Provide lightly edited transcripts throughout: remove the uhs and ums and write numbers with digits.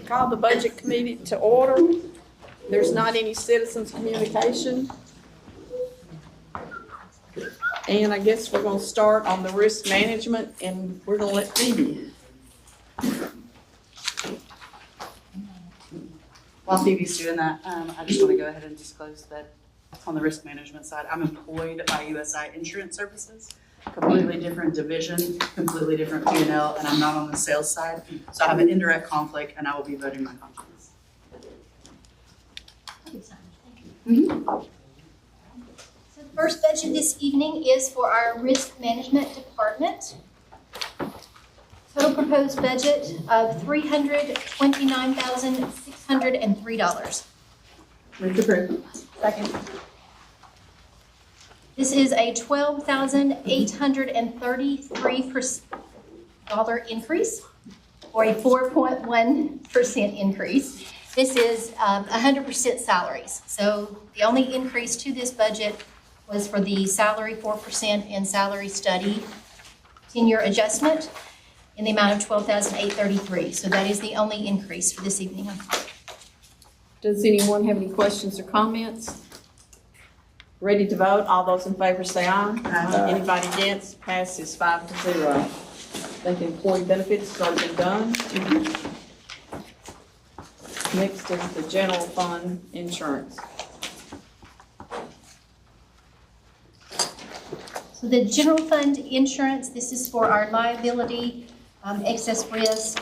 Call the budget committee to order. There's not any citizens communication. And I guess we're gonna start on the risk management, and we're gonna let Phoebe. While Phoebe's doing that, I just want to go ahead and disclose that on the risk management side, I'm employed by USI Insurance Services, completely different division, completely different P&L, and I'm not on the sales side. So I have an indirect conflict, and I will be voting my conscience. So the first budget this evening is for our risk management department. Total proposed budget of $329,603. Move to approve. Second. This is a $12,833 increase, or a 4.1% increase. This is 100% salaries. So the only increase to this budget was for the salary 4% and salary study 10-year adjustment in the amount of $12,833. So that is the only increase for this evening. Does anyone have any questions or comments? Ready to vote? All those in favor say aye. Aye. Anybody against? Passes 5-0. I think employee benefits has already been done. Next is the general fund insurance. So the general fund insurance, this is for our liability, excess risk,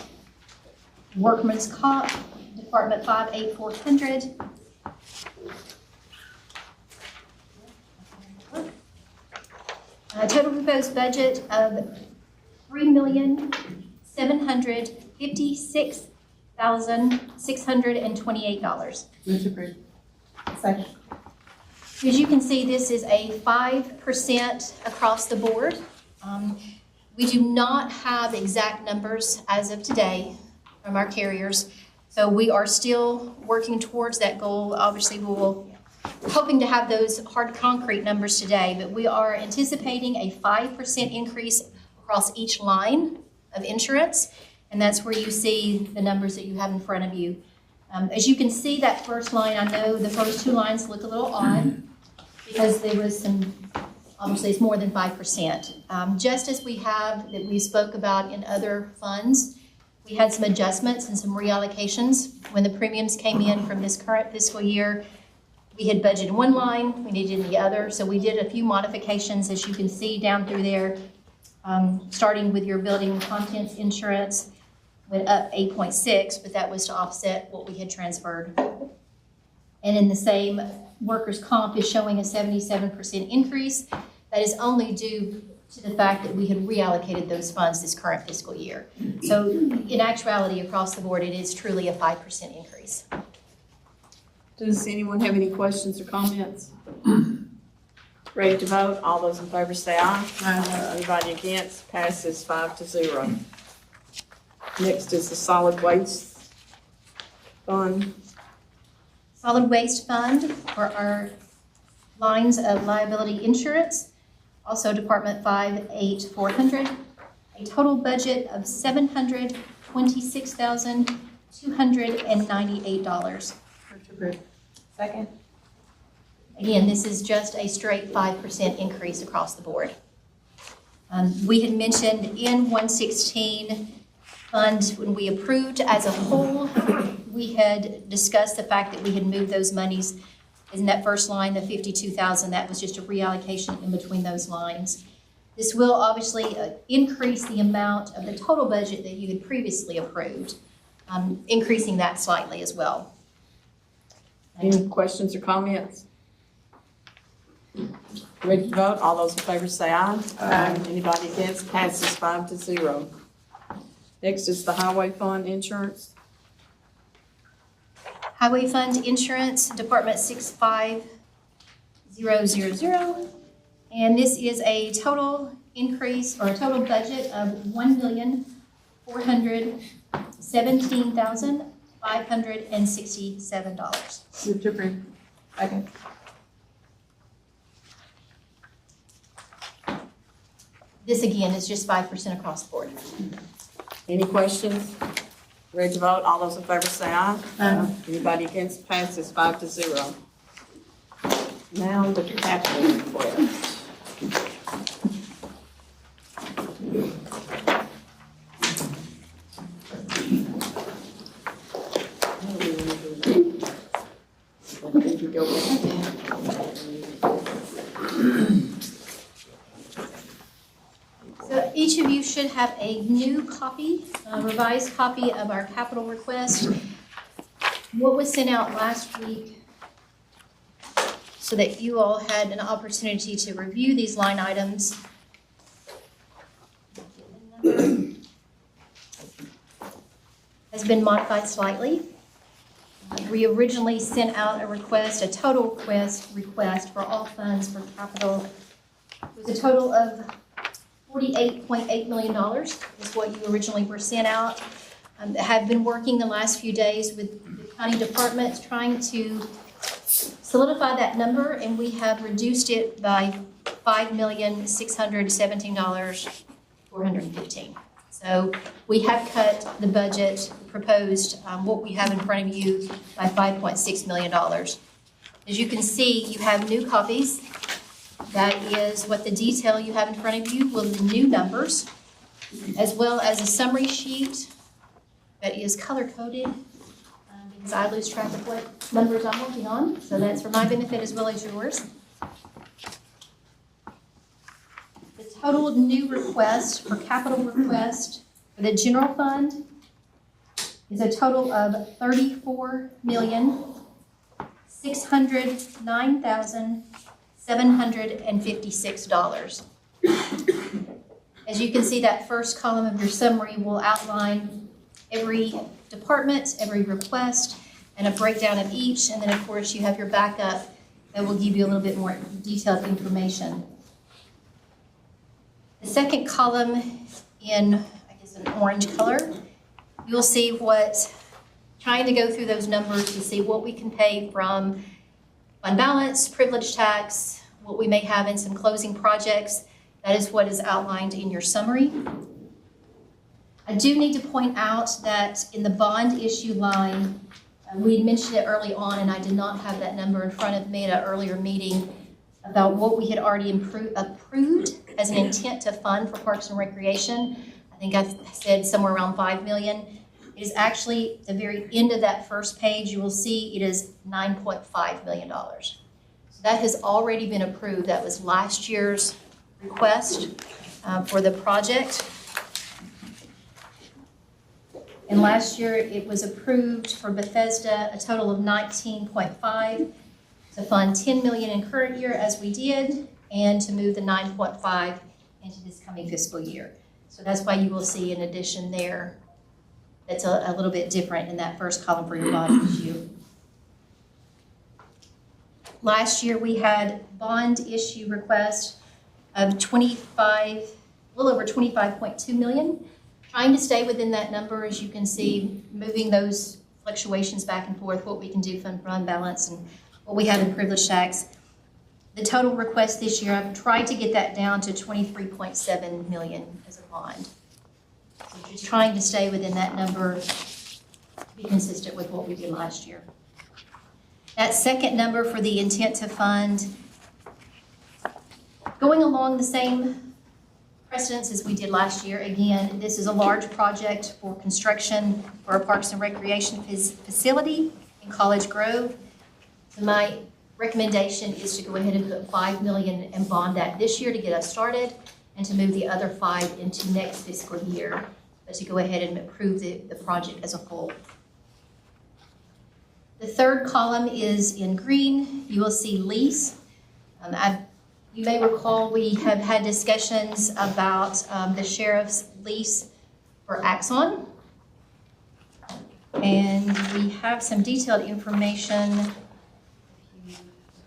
workman's comp, Department 58400. Total proposed budget of $3,756,628. Move to approve. Second. As you can see, this is a 5% across the board. We do not have exact numbers as of today from our carriers, so we are still working towards that goal. Obviously, we will hoping to have those hard concrete numbers today, but we are anticipating a 5% increase across each line of insurance, and that's where you see the numbers that you have in front of you. As you can see, that first line, I know the first two lines look a little odd because there was some, obviously it's more than 5%. Just as we have, that we spoke about in other funds, we had some adjustments and some reallocations when the premiums came in from this current fiscal year. We had budgeted one line, we needed the other, so we did a few modifications, as you can see down through there. Starting with your building and contents insurance, went up 8.6, but that was to offset what we had transferred. And in the same, workers' comp is showing a 77% increase. That is only due to the fact that we had reallocated those funds this current fiscal year. So in actuality, across the board, it is truly a 5% increase. Does anyone have any questions or comments? Ready to vote? All those in favor say aye. Aye. Anybody against? Passes 5-0. Next is the solid waste fund. Solid waste fund for our lines of liability insurance, also Department 58400, a total budget of $726,298. Second. Again, this is just a straight 5% increase across the board. We had mentioned in 116 fund, when we approved as a whole, we had discussed the fact that we had moved those monies in that first line, the $52,000, that was just a reallocation in between those lines. This will obviously increase the amount of the total budget that you had previously approved, increasing that slightly as well. Any questions or comments? Ready to vote? All those in favor say aye. Aye. Anybody against? Passes 5-0. Next is the highway fund insurance. Highway Fund Insurance, Department 65000, and this is a total increase, or a total budget of $1,417,567. Move to approve. Second. This again is just 5% across the board. Any questions? Ready to vote? All those in favor say aye. Aye. Anybody against? Passes 5-0. Now the capital request. If you go back. So each of you should have a new copy, a revised copy of our capital request. What was sent out last week so that you all had an opportunity to review these line items. Has been modified slightly. We originally sent out a request, a total request for all funds for capital. It was a total of $48.8 million is what you originally were sent out. Have been working the last few days with the county departments trying to solidify that number, and we have reduced it by $5,617,415. So we have cut the budget proposed, what we have in front of you, by $5.6 million. As you can see, you have new copies. That is what the detail you have in front of you, with the new numbers, as well as a summary sheet that is color-coded, because I lose track of what numbers I'm working on, so that's for my benefit as well as yours. The total new request for capital request for the general fund is a total of $34,609,756. As you can see, that first column of your summary will outline every department, every request, and a breakdown of each. And then, of course, you have your backup that will give you a little bit more detailed information. The second column in, I guess, an orange color, you'll see trying to go through those numbers to see what we can pay from fund balance, privilege tax, what we may have in some closing projects. That is what is outlined in your summary. I do need to point out that in the bond issue line, we had mentioned it early on, and I did not have that number in front of me at an earlier meeting about what we had already approved as an intent to fund for Parks and Recreation. I think I said somewhere around $5 million. It is actually the very end of that first page. You will see it is $9.5 million. So that has already been approved. That was last year's request for the project. And last year it was approved for Bethesda, a total of 19.5 to fund 10 million in current year as we did, and to move the 9.5 into this coming fiscal year. So that's why you will see an addition there that's a little bit different in that first column for your bond issue. Last year we had bond issue request of a little over 25.2 million. Trying to stay within that number, as you can see, moving those fluctuations back and forth, what we can do from fund balance and what we have in privilege tax. The total request this year, I've tried to get that down to 23.7 million as a bond. So just trying to stay within that number to be consistent with what we did last year. That second number for the intent to fund, going along the same precedence as we did last year. Again, this is a large project for construction for a Parks and Recreation facility in College Grove. So my recommendation is to go ahead and put $5 million and bond that this year to get us started, and to move the other 5 into next fiscal year, but to go ahead and approve the project as a whole. The third column is in green. You will see lease. You may recall we have had discussions about the sheriff's lease for Axon. And we have some detailed information, if you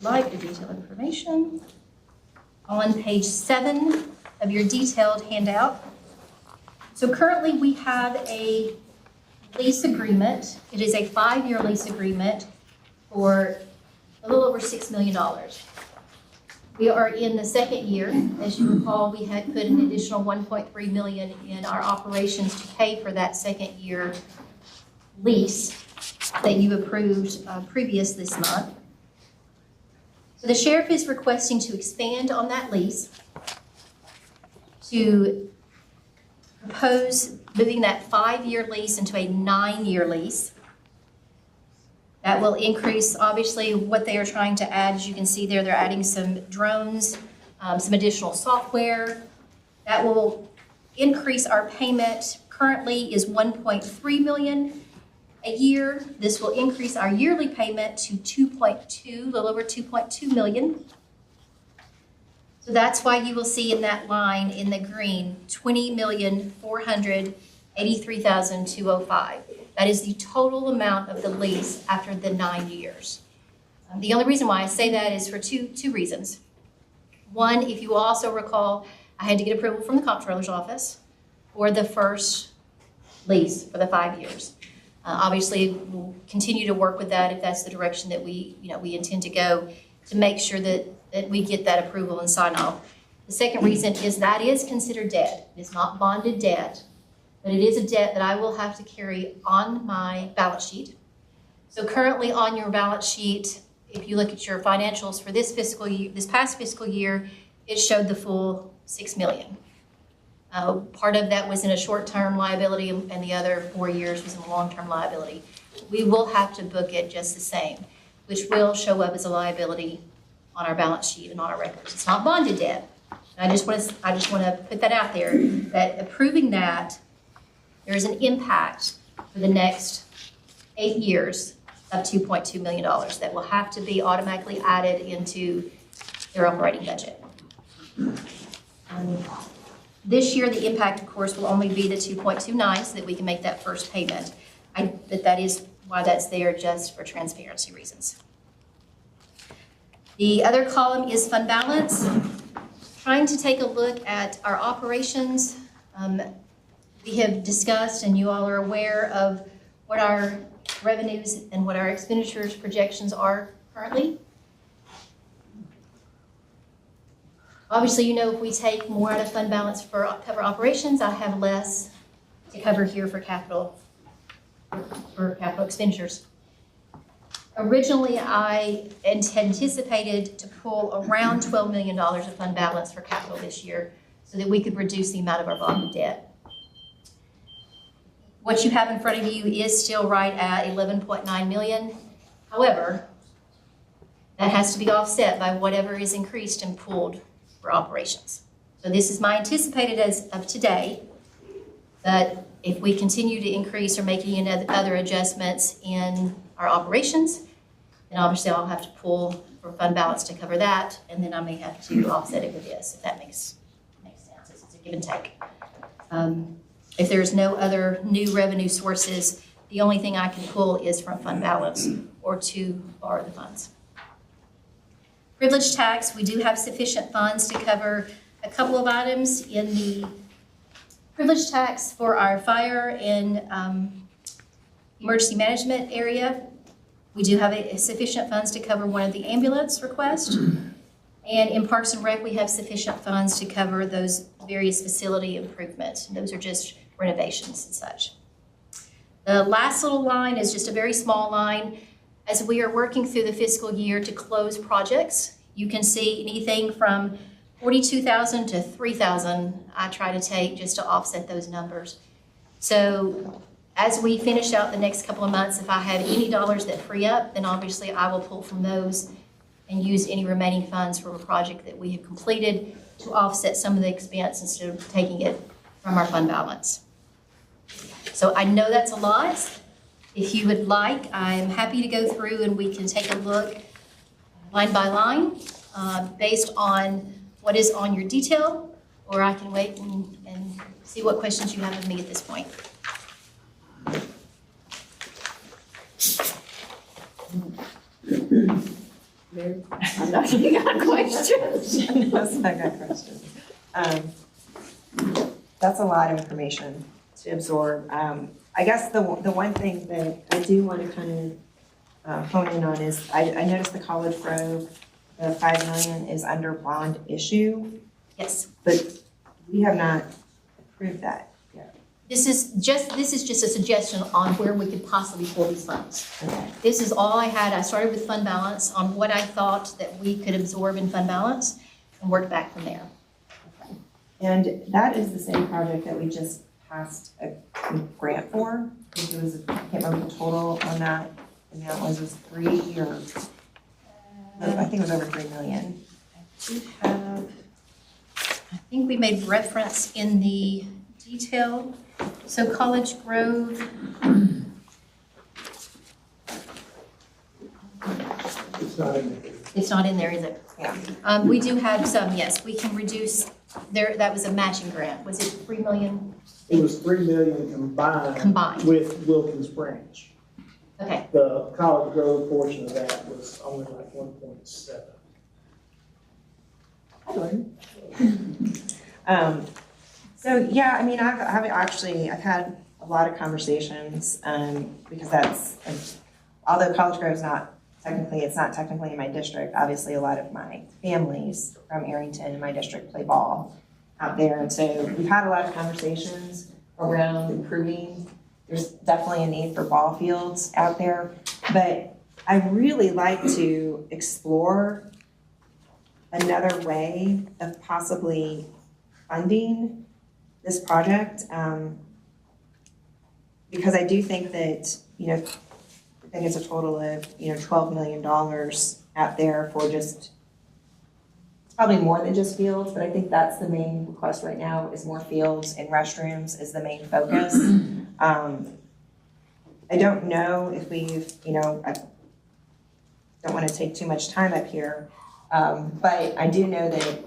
like the detailed information, on page 7 of your detailed handout. So currently we have a lease agreement. It is a 5-year lease agreement for a little over $6 million. We are in the second year. As you recall, we had put an additional $1.3 million in our operations to pay for that second year lease that you approved previous this month. So the sheriff is requesting to expand on that lease, to propose moving that 5-year lease into a 9-year lease. That will increase, obviously, what they are trying to add. As you can see there, they're adding some drones, some additional software. That will increase our payment. Currently is $1.3 million a year. This will increase our yearly payment to a little over $2.2 million. So that's why you will see in that line in the green, $20,483,205. That is the total amount of the lease after the 9 years. The only reason why I say that is for two reasons. One, if you also recall, I had to get approval from the comptroller's office for the first lease for the 5 years. Obviously, we'll continue to work with that if that's the direction that we intend to go, to make sure that we get that approval and sign off. The second reason is that is considered debt. It's not bonded debt, but it is a debt that I will have to carry on my balance sheet. So currently on your balance sheet, if you look at your financials for this past fiscal year, it showed the full $6 million. Part of that was in a short-term liability, and the other 4 years was in a long-term liability. We will have to book it just the same, which will show up as a liability on our balance sheet and on our records. It's not bonded debt. And I just want to put that out there, that approving that, there is an impact for the next 8 years of $2.2 million that will have to be automatically added into their operating budget. This year, the impact, of course, will only be the 2.29 so that we can make that first payment. But that is why that's there, just for transparency reasons. The other column is fund balance. Trying to take a look at our operations. We have discussed, and you all are aware of what our revenues and what our expenditures projections are currently. Obviously, you know, if we take more out of fund balance for cover operations, I have less to cover here for capital expenditures. Originally, I anticipated to pull around $12 million of fund balance for capital this year so that we could reduce the amount of our bonded debt. What you have in front of you is still right at $11.9 million. However, that has to be offset by whatever is increased and pulled for operations. So this is my anticipated as of today, but if we continue to increase or make any other adjustments in our operations, then obviously I'll have to pull for fund balance to cover that, and then I may have to offset it with this, if that makes sense. It's a give and take. If there's no other new revenue sources, the only thing I can pull is from fund balance or to borrow the funds. Privilege tax, we do have sufficient funds to cover a couple of items in the privilege tax for our fire and emergency management area. We do have sufficient funds to cover one of the ambulance requests. And in Parks and Rec, we have sufficient funds to cover those various facility improvements. Those are just renovations and such. The last little line is just a very small line. As we are working through the fiscal year to close projects, you can see anything from $42,000 to $3,000 I try to take just to offset those numbers. So as we finish out the next couple of months, if I have any dollars that free up, then obviously I will pull from those and use any remaining funds for a project that we have completed to offset some of the expense instead of taking it from our fund balance. So I know that's a lot. If you would like, I'm happy to go through and we can take a look line by line based on what is on your detail, or I can wait and see what questions you have of me at this point. I'm not getting on questions. Yes, I got questions. That's a lot of information to absorb. I guess the one thing that I do want to kind of hone in on is I noticed the college row the 5 million is under bond issue, Yes. but we have not approved that yet. This is just a suggestion on where we could possibly pull these funds. Okay. This is all I had. I started with fund balance on what I thought that we could absorb in fund balance and worked back from there. And that is the same project that we just passed a grant for. I think it was, I can't remember the total on that amount was 3 or, I think it was over 3 million. I think we made reference in the detail. So College Grove, it's not in there, is it? Yeah. We do have some, yes, we can reduce, that was a matching grant. Was it 3 million? It was 3 million combined with Wilkins Branch. Okay, The College Grove portion of that was only like 1.7. So yeah, I mean, I've had a lot of conversations, because although College Grove is not technically in my district, obviously a lot of my families from Arrington in my district play ball out there. And so we've had a lot of conversations around improving. There's definitely a need for ball fields out there, but I really like to explore another way of possibly funding this project, because I do think that, I think it's a total of, $12 million out there for just, it's probably more than just fields, but I think that's the main request right now is more fields and restrooms is the main focus. I don't know if we've, I don't want to take too much time up here, but I do know that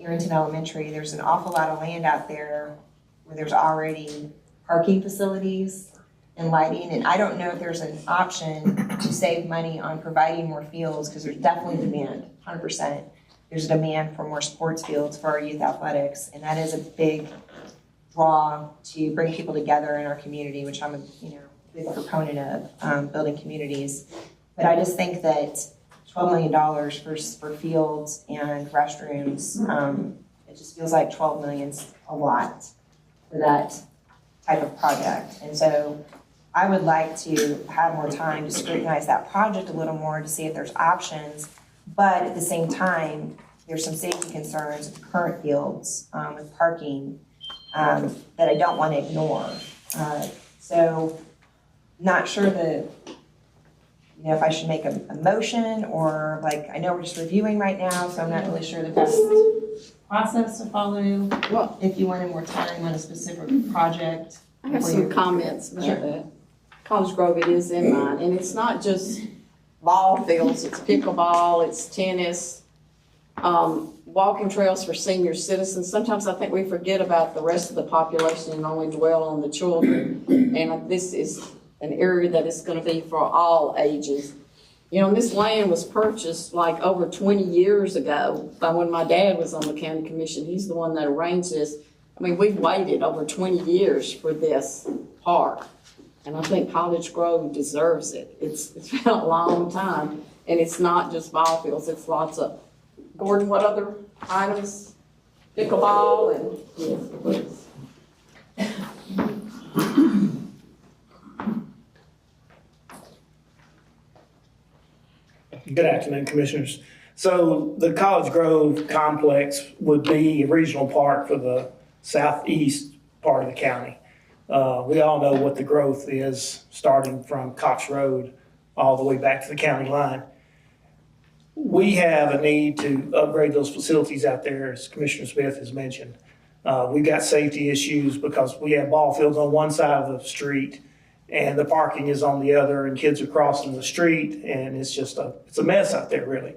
Arrington Elementary, there's an awful lot of land out there where there's already parking facilities and lighting, and I don't know if there's an option to save money on providing more fields, because there's definitely demand, 100%. There's a demand for more sports fields for our youth athletics, and that is a big draw to bring people together in our community, which I'm a big proponent of, building communities. But I just think that $12 million for fields and restrooms, it just feels like 12 million's a lot for that type of project. And so I would like to have more time to scrutinize that project a little more to see if there's options. But at the same time, there's some safety concerns with current fields with parking that I don't want to ignore. So not sure that, if I should make a motion or I know we're just reviewing right now, so I'm not really sure the best process to follow. Well, If you wanted more time on a specific project. I have some comments about that. College Grove, it is in mine, and it's not just ball fields, it's pickleball, it's tennis, walking trails for senior citizens. Sometimes I think we forget about the rest of the population and only dwell on the children. And this is an area that is gonna be for all ages. This land was purchased over 20 years ago by when my dad was on the county commission. He's the one that arranged this. I mean, we've waited over 20 years for this park. And I think College Grove deserves it. It's been a long time, and it's not just ball fields, it's lots of, Gordon, what other items? Pickleball and, yes, please. Good afternoon, Commissioners. So the College Grove complex would be a regional park for the southeast part of the county. We all know what the growth is, starting from Cox Road all the way back to the county line. We have a need to upgrade those facilities out there, as Commissioner Smith has mentioned. We've got safety issues because we have ball fields on one side of the street and the parking is on the other, and kids are crossing the street, and it's a mess out there, really.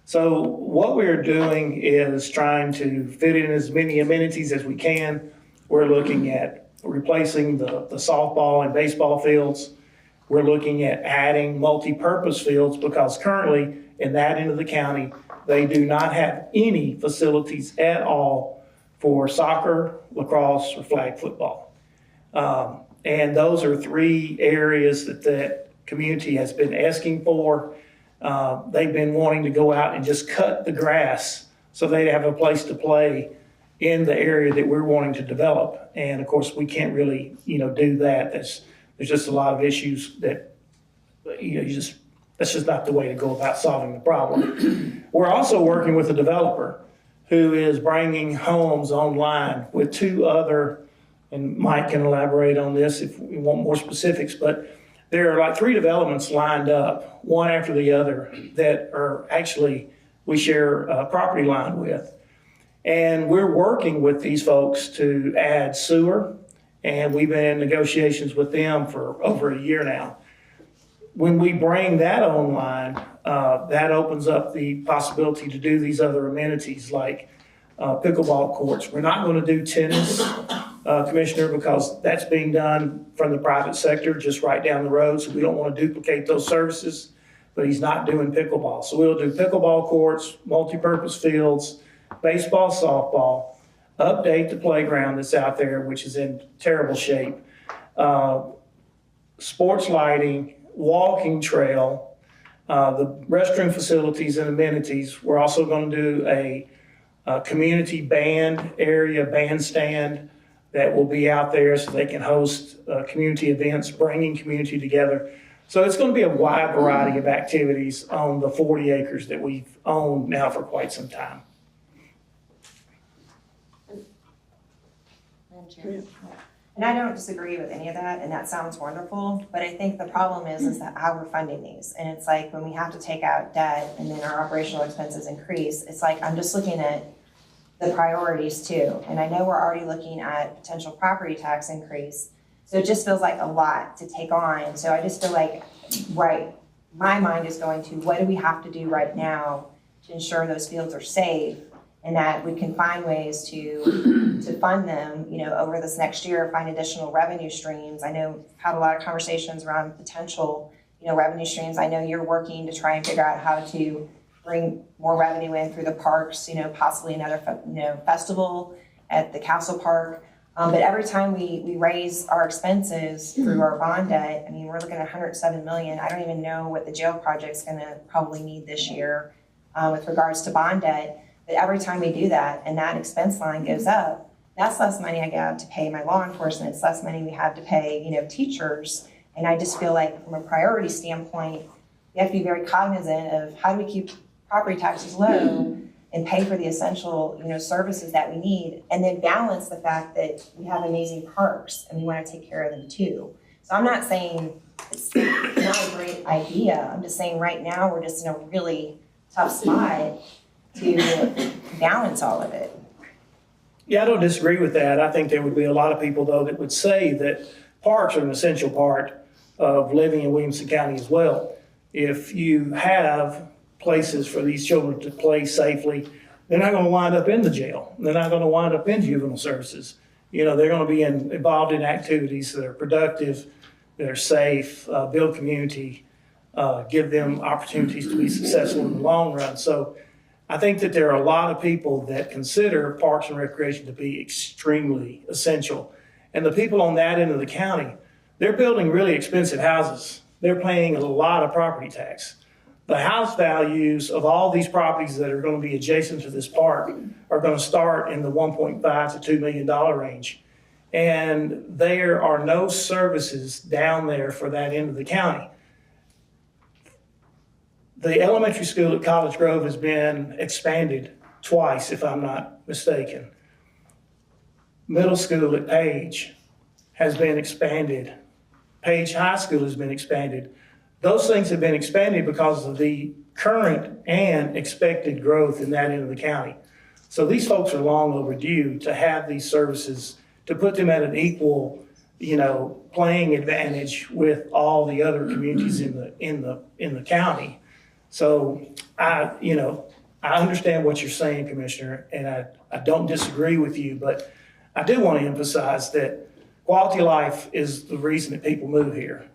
So what we're doing is trying to fit in as many amenities as we can. We're looking at replacing the softball and baseball fields. We're looking at adding multi-purpose fields because currently in that end of the county, they do not have any facilities at all for soccer, lacrosse, or flag football. And those are three areas that the community has been asking for. They've been wanting to go out and just cut the grass so they have a place to play in the area that we're wanting to develop. And of course, we can't really, do that. There's just a lot of issues that, that's just not the way to go about solving the problem. We're also working with a developer who is bringing homes online with two other, and Mike can elaborate on this if we want more specifics, but there are like 3 developments lined up, one after the other, that are actually, we share a property line with. And we're working with these folks to add sewer, and we've been in negotiations with them for over a year now. When we bring that online, that opens up the possibility to do these other amenities like pickleball courts. We're not going to do tennis, Commissioner, because that's being done from the private sector just right down the road, so we don't want to duplicate those services, but he's not doing pickleball. So we'll do pickleball courts, multi-purpose fields, baseball, softball, update the playground that's out there, which is in terrible shape, sports lighting, walking trail, the restroom facilities and amenities. We're also going to do a community band area, bandstand that will be out there so they can host community events, bringing community together. So it's going to be a wide variety of activities on the 40 acres that we've owned now for quite some time. And I don't disagree with any of that, and that sounds wonderful, but I think the problem is that how we're funding these. And it's like when we have to take out debt and then our operational expenses increase, it's like I'm just looking at the priorities too. And I know we're already looking at potential property tax increase, so it just feels like a lot to take on. So I just feel like, right, my mind is going to what do we have to do right now to ensure those fields are safe and that we can find ways to fund them, over this next year, find additional revenue streams. I know we've had a lot of conversations around potential, revenue streams. I know you're working to try and figure out how to bring more revenue in through the parks, possibly another, festival at the Castle Park. But every time we raise our expenses through our bond debt, I mean, we're looking at $107 million. I don't even know what the jail project's gonna probably need this year with regards to bond debt. But every time we do that and that expense line goes up, that's less money I have to pay my law enforcement. It's less money we have to pay, teachers. And I just feel like from a priority standpoint, we have to be very cognizant of how do we keep property taxes low and pay for the essential, services that we need, and then balance the fact that we have amazing parks and we want to take care of them too. So I'm not saying it's not a great idea. I'm just saying right now we're just in a really tough spot to balance all of it. Yeah, I don't disagree with that. I think there would be a lot of people, though, that would say that parks are an essential part of living in Williamson County as well. If you have places for these children to play safely, they're not going to wind up in the jail. They're not going to wind up in juvenile services. They're going to be involved in activities that are productive, that are safe, build community, give them opportunities to be successful in the long run. So I think that there are a lot of people that consider parks and recreation to be extremely essential. And the people on that end of the county, they're building really expensive houses. They're paying a lot of property tax. The house values of all these properties that are going to be adjacent to this park are going to start in the $1.5 to $2 million range. And there are no services down there for that end of the county. The elementary school at College Grove has been expanded twice, if I'm not mistaken. Middle school at Page has been expanded. Page High School has been expanded. Those things have been expanded because of the current and expected growth in that end of the county. So these folks are long overdue to have these services, to put them at an equal, playing advantage with all the other communities in the county. So I understand what you're saying, Commissioner, and I don't disagree with you, but I do want to emphasize that quality of life is the reason that people move here.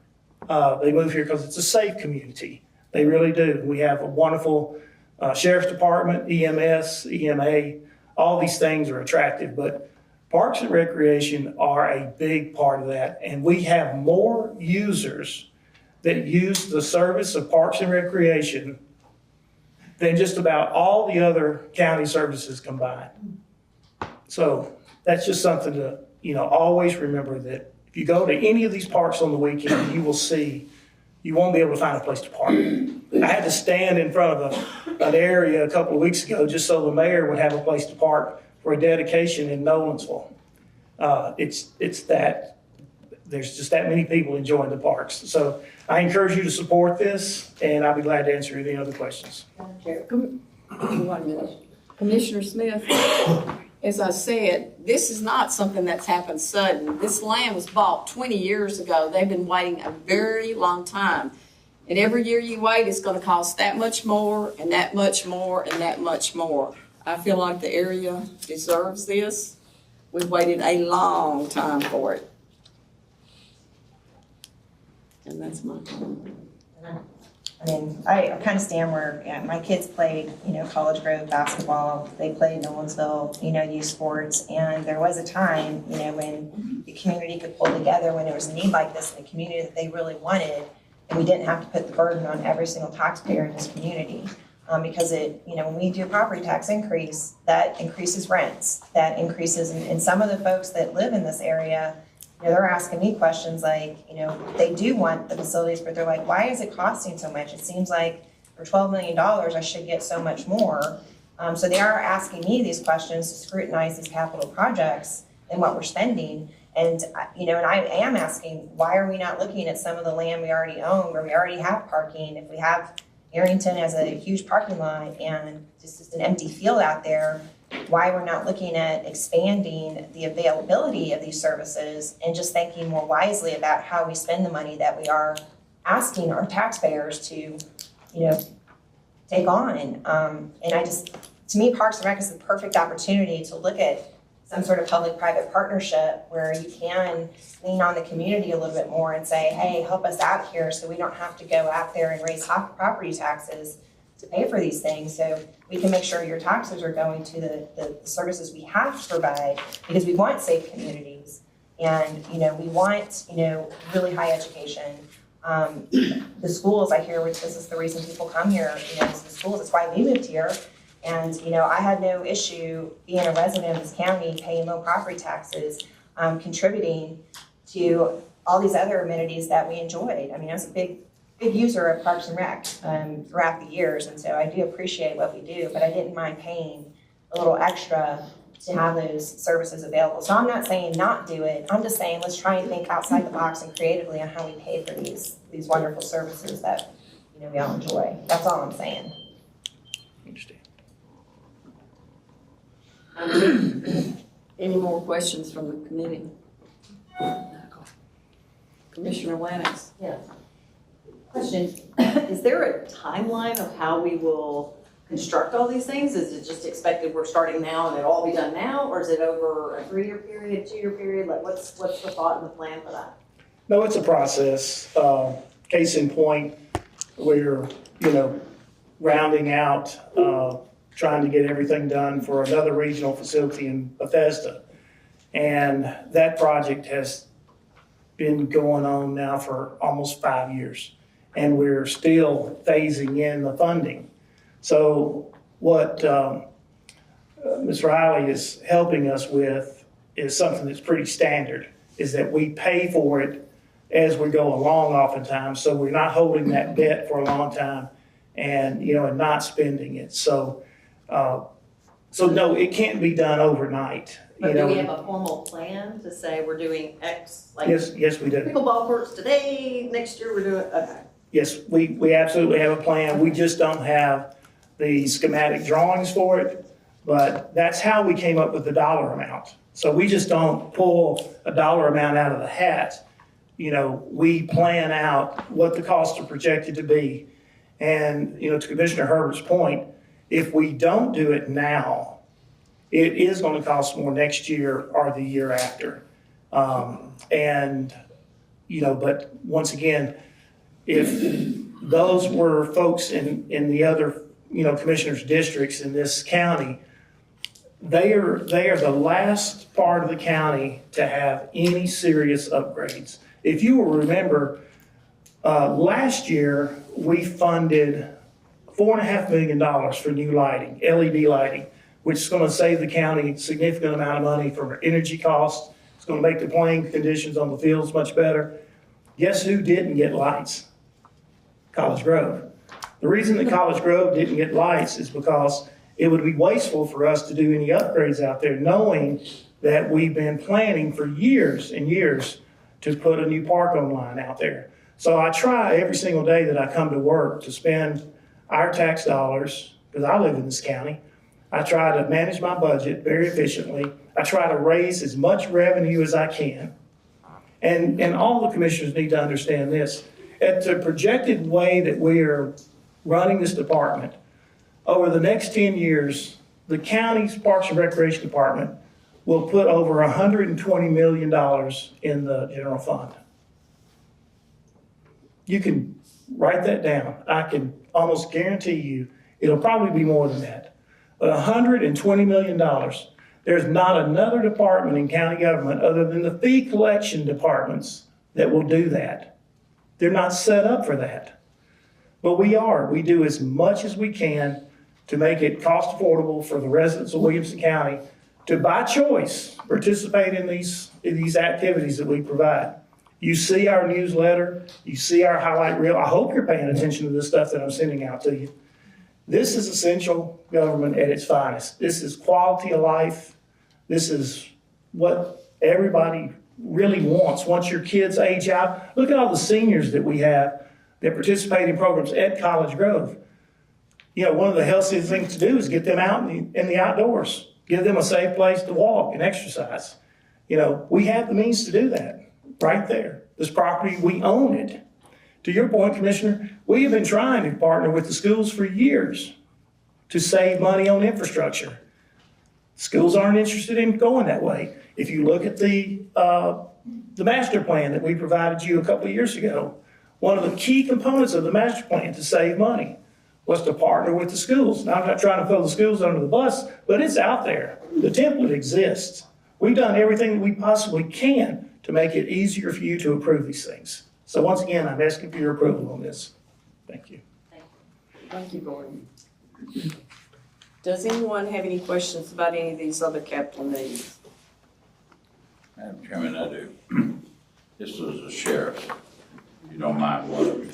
They move here because it's a safe community. They really do. We have a wonderful sheriff's department, EMS, EMA. All these things are attractive, but parks and recreation are a big part of that. And we have more users that use the service of Parks and Recreation than just about all the other county services combined. So that's just something to, always remember, that if you go to any of these parks on the weekend, you will see, you won't be able to find a place to park. I had to stand in front of an area a couple of weeks ago just so the mayor would have a place to park for a dedication in Nolensville. It's that, there's just that many people enjoying the parks. So I encourage you to support this, and I'll be glad to answer any other questions. One minute. Commissioner Smith, as I said, this is not something that's happened sudden. This land was bought 20 years ago. They've been waiting a very long time. And every year you wait, it's gonna cost that much more, and that much more, and that much more. I feel like the area deserves this. We've waited a long time for it. And that's my comment. I mean, I kind of stand where, my kids played, College Grove basketball, they played Nolensville, youth sports, and there was a time, when the community could pull together, when there was a need like this in the community that they really wanted, and we didn't have to put the burden on every single taxpayer in this community. Because when we do a property tax increase, that increases rents, that increases, and some of the folks that live in this area, they're asking me questions like, they do want the facilities, but they're like, why is it costing so much? It seems like for $12 million, I should get so much more. So they are asking me these questions to scrutinize these capital projects and what we're spending. And, and I am asking, why are we not looking at some of the land we already own, where we already have parking? If we have Arrington as a huge parking lot and just an empty field out there, why we're not looking at expanding the availability of these services and just thinking more wisely about how we spend the money that we are asking our taxpayers to, take on. And to me, Parks and Rec is the perfect opportunity to look at some sort of public-private partnership where you can lean on the community a little bit more and say, hey, help us out here so we don't have to go out there and raise property taxes to pay for these things. So we can make sure your taxes are going to the services we have to provide, because we want safe communities and, we want, really high education. The schools, I hear, which this is the reason people come here, is the schools. It's why we moved here. And, I had no issue being a resident of this county, paying low property taxes, contributing to all these other amenities that we enjoyed. I mean, I was a big user of Parks and Rec throughout the years, and so I do appreciate what we do, but I didn't mind paying a little extra to have those services available. So I'm not saying not do it. I'm just saying let's try and think outside the box and creatively on how we pay for these wonderful services that we all enjoy. That's all I'm saying. Understand. Any more questions from the committee? Commissioner Lennox? Yes. Question, is there a timeline of how we will construct all these things? Is it just expected we're starting now and it'll all be done now? Or is it over a 3-year period, 2-year period? Like what's the thought and the plan for that? No, it's a process. Case in point, we're, rounding out, trying to get everything done for another regional facility in Bethesda. And that project has been going on now for almost 5 years. And we're still phasing in the funding. So what Ms. Riley is helping us with is something that's pretty standard, is that we pay for it as we go along oftentimes, so we're not holding that debt for a long time and, and not spending it. So no, it can't be done overnight. But do we have a formal plan to say we're doing X, like Yes, we do. pickleball courts today, next year we're doing, okay. Yes, we absolutely have a plan. We just don't have the schematic drawings for it, but that's how we came up with the dollar amount. So we just don't pull a dollar amount out of the hat. We plan out what the costs are projected to be. And, to Commissioner Herbert's point, if we don't do it now, it is going to cost more next year or the year after. But once again, if those were folks in the other, commissioners' districts in this county, they are the last part of the county to have any serious upgrades. If you will remember, Last year, we funded $4.5 million for new lighting, LED lighting, which is going to save the county a significant amount of money for energy costs. It's going to make the playing conditions on the fields much better. Guess who didn't get lights? College Grove. The reason that College Grove didn't get lights is because it would be wasteful for us to do any upgrades out there, knowing that we've been planning for years and years to put a new park online out there. So I try every single day that I come to work to spend our tax dollars, because I live in this county. I try to manage my budget very efficiently. I try to raise as much revenue as I can. And all the commissioners need to understand this. At the projected way that we are running this department, over the next 10 years, the county's Parks and Recreation Department will put over $120 million in the general fund. You can write that down. I can almost guarantee you it'll probably be more than that. But $120 million. There's not another department in county government other than the fee collection departments that will do that. They're not set up for that. But we are. We do as much as we can to make it cost affordable for the residents of Williamson County to, by choice, participate in these activities that we provide. You see our newsletter, you see our highlight reel. I hope you're paying attention to the stuff that I'm sending out to you. This is essential government at its finest. This is quality of life. This is what everybody really wants. Once your kids age out, look at all the seniors that we have that participate in programs at College Grove. You know, one of the healthiest things to do is get them out in the outdoors, give them a safe place to walk and exercise. You know, we have the means to do that right there. This property, we own it. To your point, Commissioner, we have been trying to partner with the schools for years to save money on infrastructure. Schools aren't interested in going that way. If you look at the master plan that we provided you a couple of years ago, one of the key components of the master plan to save money was to partner with the schools. Now, I'm not trying to throw the schools under the bus, but it's out there. The template exists. We've done everything that we possibly can to make it easier for you to approve these things. So once again, I'm asking for your approval on this. Thank you. Thank you, Gordon. Does anyone have any questions about any of these other capital needs? Madam Chairman, I do. This is a sheriff, if you don't mind one of you.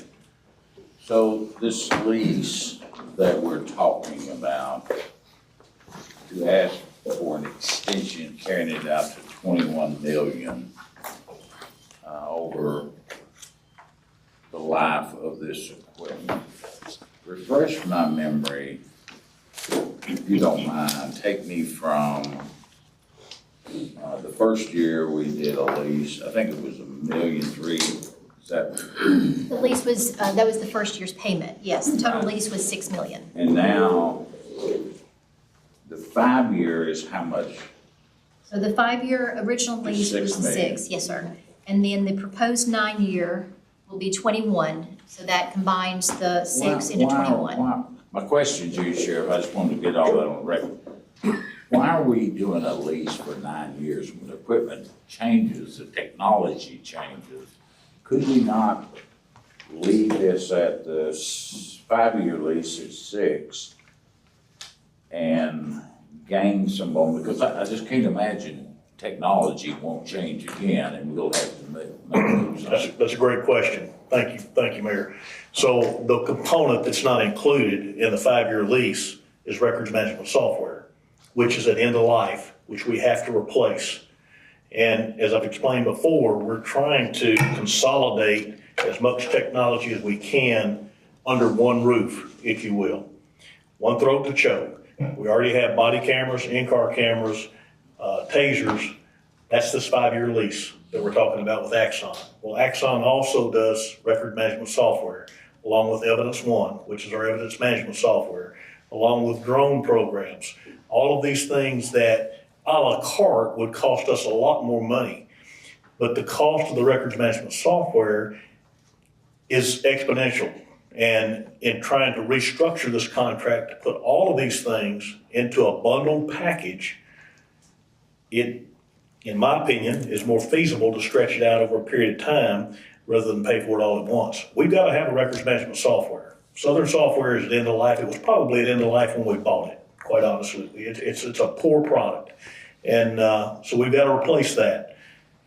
So this lease that we're talking about, to ask for an extension carrying it out to 21 million over the life of this equipment. Refresh my memory, if you don't mind, take me from the first year we did a lease, I think it was $1.3 million. Is that? The lease was, that was the first year's payment, yes. The total lease was $6 million. And now, the 5-year is how much? So the 5-year original lease was 6 million. 6, yes, sir. And then the proposed 9-year will be 21, so that combines the 6 into 21. My question to you, Sheriff, I just wanted to get all that on record. Why are we doing a lease for 9 years when the equipment changes, the technology changes? Could we not leave this at the 5-year lease at 6 and gain some more? Because I just can't imagine technology won't change again and we'll have to make moves. That's a great question. Thank you, Mayor. So the component that's not included in the 5-year lease is records management software, which is at end of life, which we have to replace. And as I've explained before, we're trying to consolidate as much technology as we can under one roof, if you will. One throat to choke. We already have body cameras, in-car cameras, tasers. That's this 5-year lease that we're talking about with Axon. Well, Axon also does record management software, along with Evidence One, which is our evidence management software, along with drone programs. All of these things that a la carte would cost us a lot more money. But the cost of the records management software is exponential. And in trying to restructure this contract to put all of these things into a bundled package, it, in my opinion, is more feasible to stretch it out over a period of time rather than pay for it all at once. We've got to have a records management software. Southern Software is at end of life. It was probably at end of life when we bought it, quite honestly. It's a poor product. And so we've got to replace that.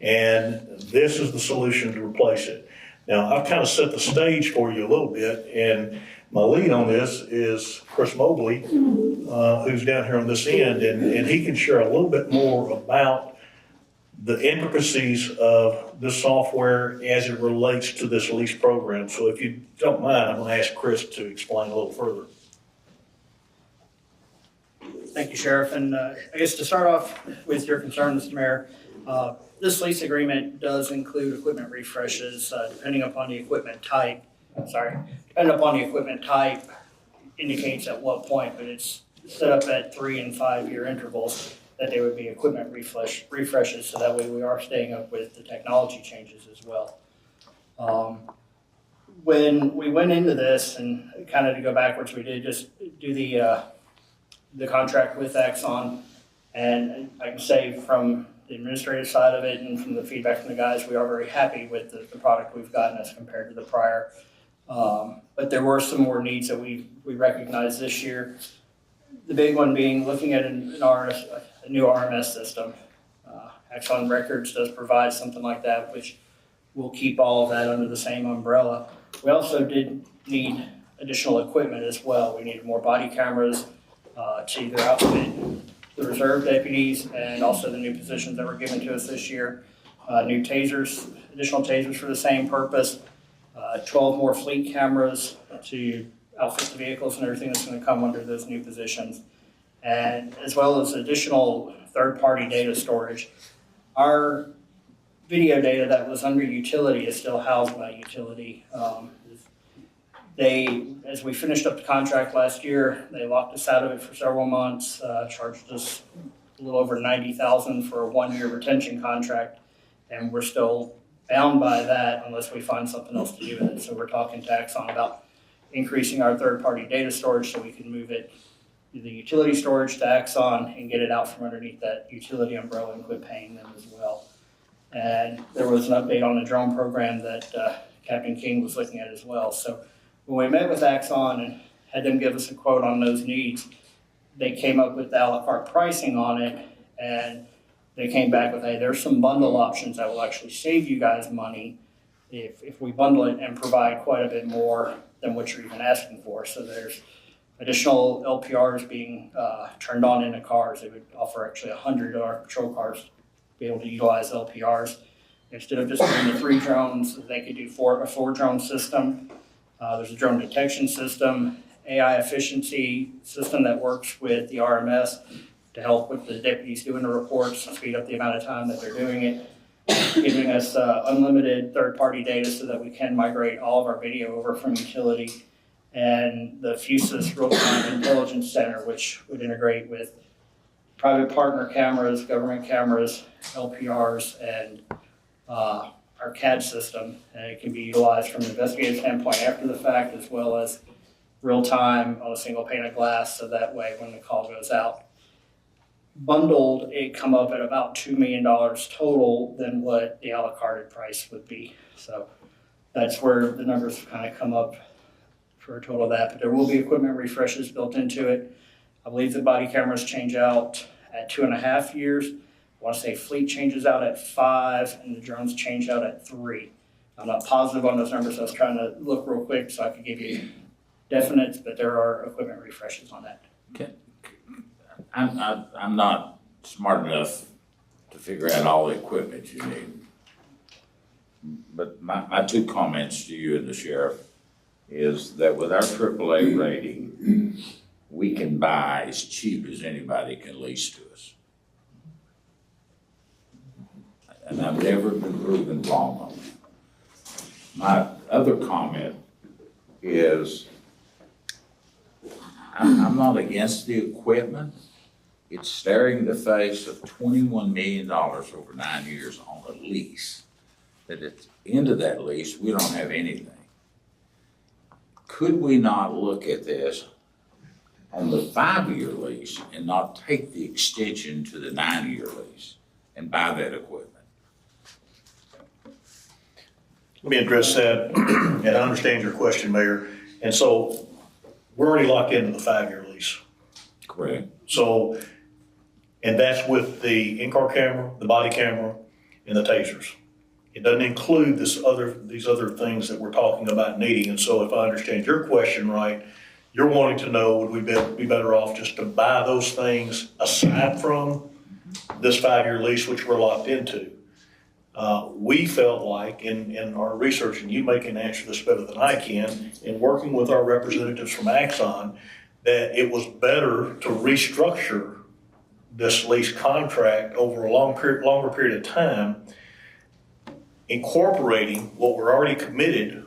And this is the solution to replace it. Now, I've kind of set the stage for you a little bit, and my lead on this is Chris Mobley, who's down here on this end, and he can share a little bit more about the intricacies of this software as it relates to this lease program. So if you don't mind, I'm going to ask Chris to explain a little further. Thank you, Sheriff. And I guess to start off with your concern, Mr. Mayor, this lease agreement does include equipment refreshes, depending upon the equipment type. Depending upon the equipment type indicates at what point, but it's set up at 3 and 5 year intervals that they would be equipment refreshes, so that way we are staying up with the technology changes as well. When we went into this, and kind of to go backwards, we did just do the contract with Axon, and I can say from the administrative side of it and from the feedback from the guys, we are very happy with the product we've gotten as compared to the prior. But there were some more needs that we recognized this year. The big one being looking at a new RMS system. Axon Records does provide something like that, which will keep all of that under the same umbrella. We also did need additional equipment as well. We needed more body cameras to either outfit the reserve deputies and also the new positions that were given to us this year. New tasers, additional tasers for the same purpose. 12 more fleet cameras to outfit the vehicles and everything that's going to come under those new positions, and as well as additional third-party data storage. Our video data that was under utility is still housed by utility. As we finished up the contract last year, they locked us out of it for several months, charged us a little over $90,000 for a 1-year retention contract, and we're still bound by that unless we find something else to do with it. So we're talking to Axon about increasing our third-party data storage so we can move it to the utility storage to Axon and get it out from underneath that utility umbrella and quit paying them as well. And there was an update on the drone program that Captain King was looking at as well. So when we met with Axon and had them give us a quote on those needs, they came up with a la carte pricing on it, and they came back with, hey, there's some bundle options that will actually save you guys money if we bundle it and provide quite a bit more than what you're even asking for. So there's additional LPRs being turned on into cars. They would offer actually 100 of our patrol cars to be able to utilize LPRs. Instead of just doing the 3 drones, they could do a 4 drone system. There's a drone detection system, AI efficiency system that works with the RMS to help with the deputies doing the reports, speed up the amount of time that they're doing it, giving us unlimited third-party data so that we can migrate all of our video over from utility, and the FUSIS Real-Time Intelligence Center, which would integrate with private partner cameras, government cameras, LPRs, and our CAD system. And it can be utilized from an investigative standpoint after the fact, as well as real-time on a single pane of glass, so that way when the call goes out, bundled, it come up at about $2 million total than what the a la carte price would be. So that's where the numbers kind of come up for a total of that. But there will be equipment refreshes built into it. I believe the body cameras change out at 2.5 years. I want to say fleet changes out at 5, and the drones change out at 3. I'm not positive on those numbers. I was trying to look real quick so I could give you definites, but there are equipment refreshes on that. Okay. I'm not smart enough to figure out all the equipment you need. But my 2 comments to you and the sheriff is that with our AAA rating, we can buy as cheap as anybody can lease to us. And I've never been proven wrong on that. My other comment is I'm not against the equipment. It's staring in the face of $21 million over 9 years on a lease. That at the end of that lease, we don't have anything. Could we not look at this on the 5-year lease and not take the extension to the 9-year lease and buy that equipment? Let me address that, and I understand your question, Mayor. And so, we're already locked into the 5-year lease. Correct. So, and that's with the in-car camera, the body camera, and the tasers. It doesn't include these other things that we're talking about needing. And so if I understand your question right, you're wanting to know, would we be better off just to buy those things aside from this 5-year lease, which we're locked into? We felt like in our research, and you may can answer this better than I can, in working with our representatives from Axon, that it was better to restructure this lease contract over a longer period of time, incorporating what we're already committed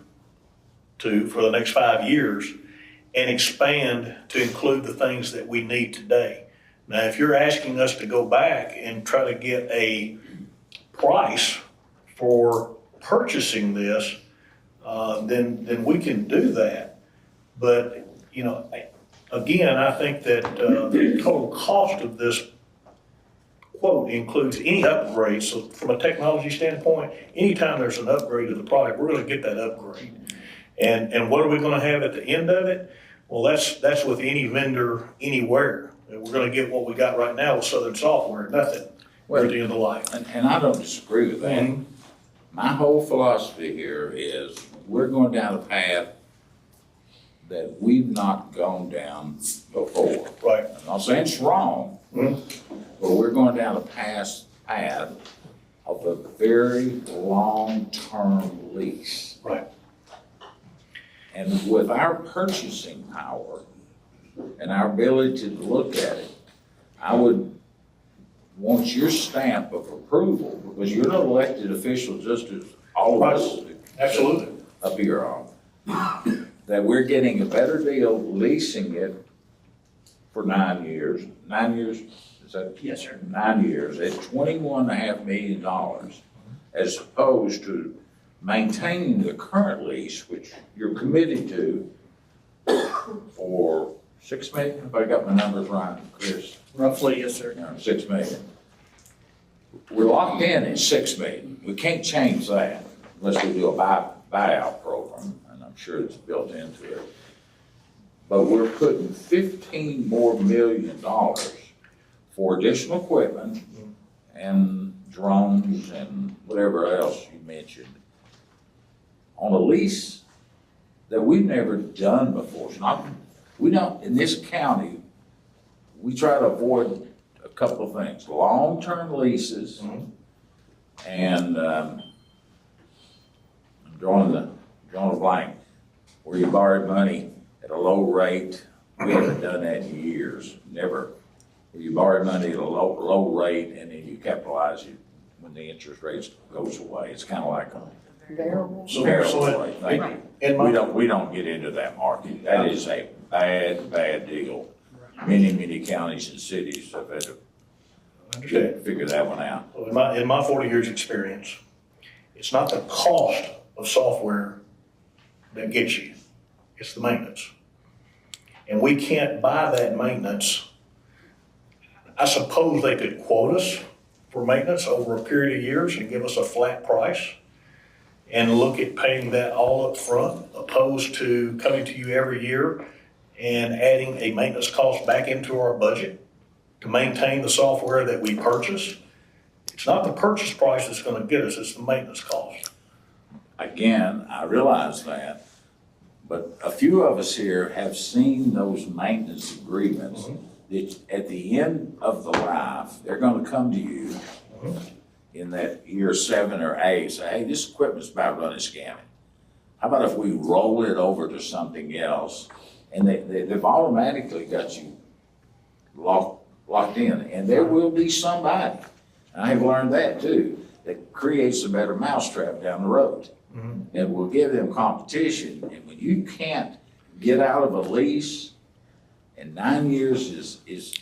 to for the next 5 years, and expand to include the things that we need today. Now, if you're asking us to go back and try to get a price for purchasing this, then we can do that. But, you know, again, I think that the total cost of this quote includes any upgrade. So from a technology standpoint, anytime there's an upgrade to the product, we're going to get that upgrade. And what are we going to have at the end of it? Well, that's with any vendor anywhere. We're going to get what we got right now with Southern Software, nothing at the end of life. And I don't disagree with that. Mhm. My whole philosophy here is we're going down a path that we've not gone down before. Right. I'm not saying it's wrong, Mhm. but we're going down a path of a very long-term lease. Right. And with our purchasing power and our ability to look at it, I would want your stamp of approval, because you're an elected official just as all of us Absolutely. up here are, that we're getting a better deal leasing it for 9 years. 9 years, is that? Yes, sir. 9 years at $21.5 million, as opposed to maintaining the current lease, which you're committed to, for $6 million, if I got my numbers right, Chris. Roughly, yes, sir. 6 million. We're locked in at 6 million. We can't change that unless we do a buyout program, and I'm sure it's built into it. But we're putting $15 more million for additional equipment and drones and whatever else you mentioned on a lease that we've never done before. We don't, in this county, we try to avoid a couple of things: long-term leases, and I'm drawing a blank, where you borrowed money at a low rate. We haven't done that in years, never. Where you borrow money at a low rate and then you capitalize it when the interest rate goes away. It's kind of like a Variable. variable rate. Thank you. in We don't get into that market. That is a bad deal. Many counties and cities have had to understand. figure that one out. In my 40 years' experience, it's not the cost of software that gets you, it's the maintenance. And we can't buy that maintenance. I suppose they could quote us for maintenance over a period of years and give us a flat price and look at paying that all up front, opposed to coming to you every year and adding a maintenance cost back into our budget to maintain the software that we purchase. It's not the purchase price that's going to get us, it's the maintenance cost. Again, I realize that, but a few of us here have seen those maintenance agreements that at the end of the life, they're going to come to you in that year 7 or 8, say, hey, this equipment's about running scamming. How about if we roll it over to something else? And they've automatically got you locked in. And there will be somebody, and I've learned that too, that creates a better mousetrap down the road. And will give them competition. And when you can't get out of a lease, and 9 years is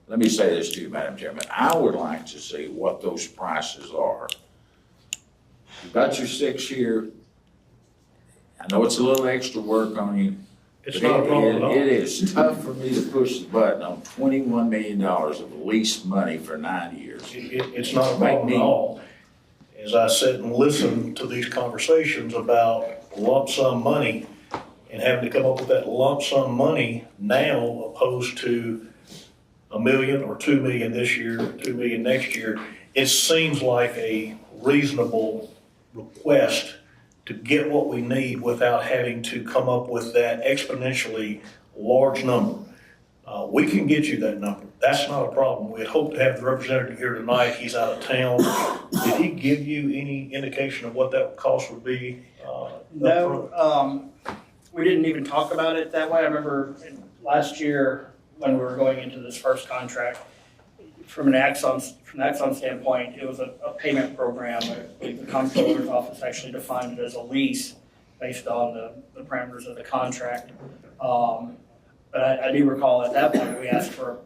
let me say this to you, Madam Chairman. I would like to see what those prices are. You've got your 6 year. I know it's a little extra work on you. It's not a problem at all. It is tough for me to push the button on $21 million of lease money for 9 years. It's not a problem at all. as I sit and listen to these conversations about lump sum money and having to come up with that lump sum money now opposed to $1 million or $2 million this year, $2 million next year, it seems like a reasonable request to get what we need without having to come up with that exponentially large number. We can get you that number. That's not a problem. We had hoped to have the representative here tonight. He's out of town. Did he give you any indication of what that cost would be? No, we didn't even talk about it that way. I remember last year when we were going into this first contract, from an Axon standpoint, it was a payment program. I believe the comptroller's office actually defined it as a lease based on the parameters of the contract. But I do recall at that point, we asked for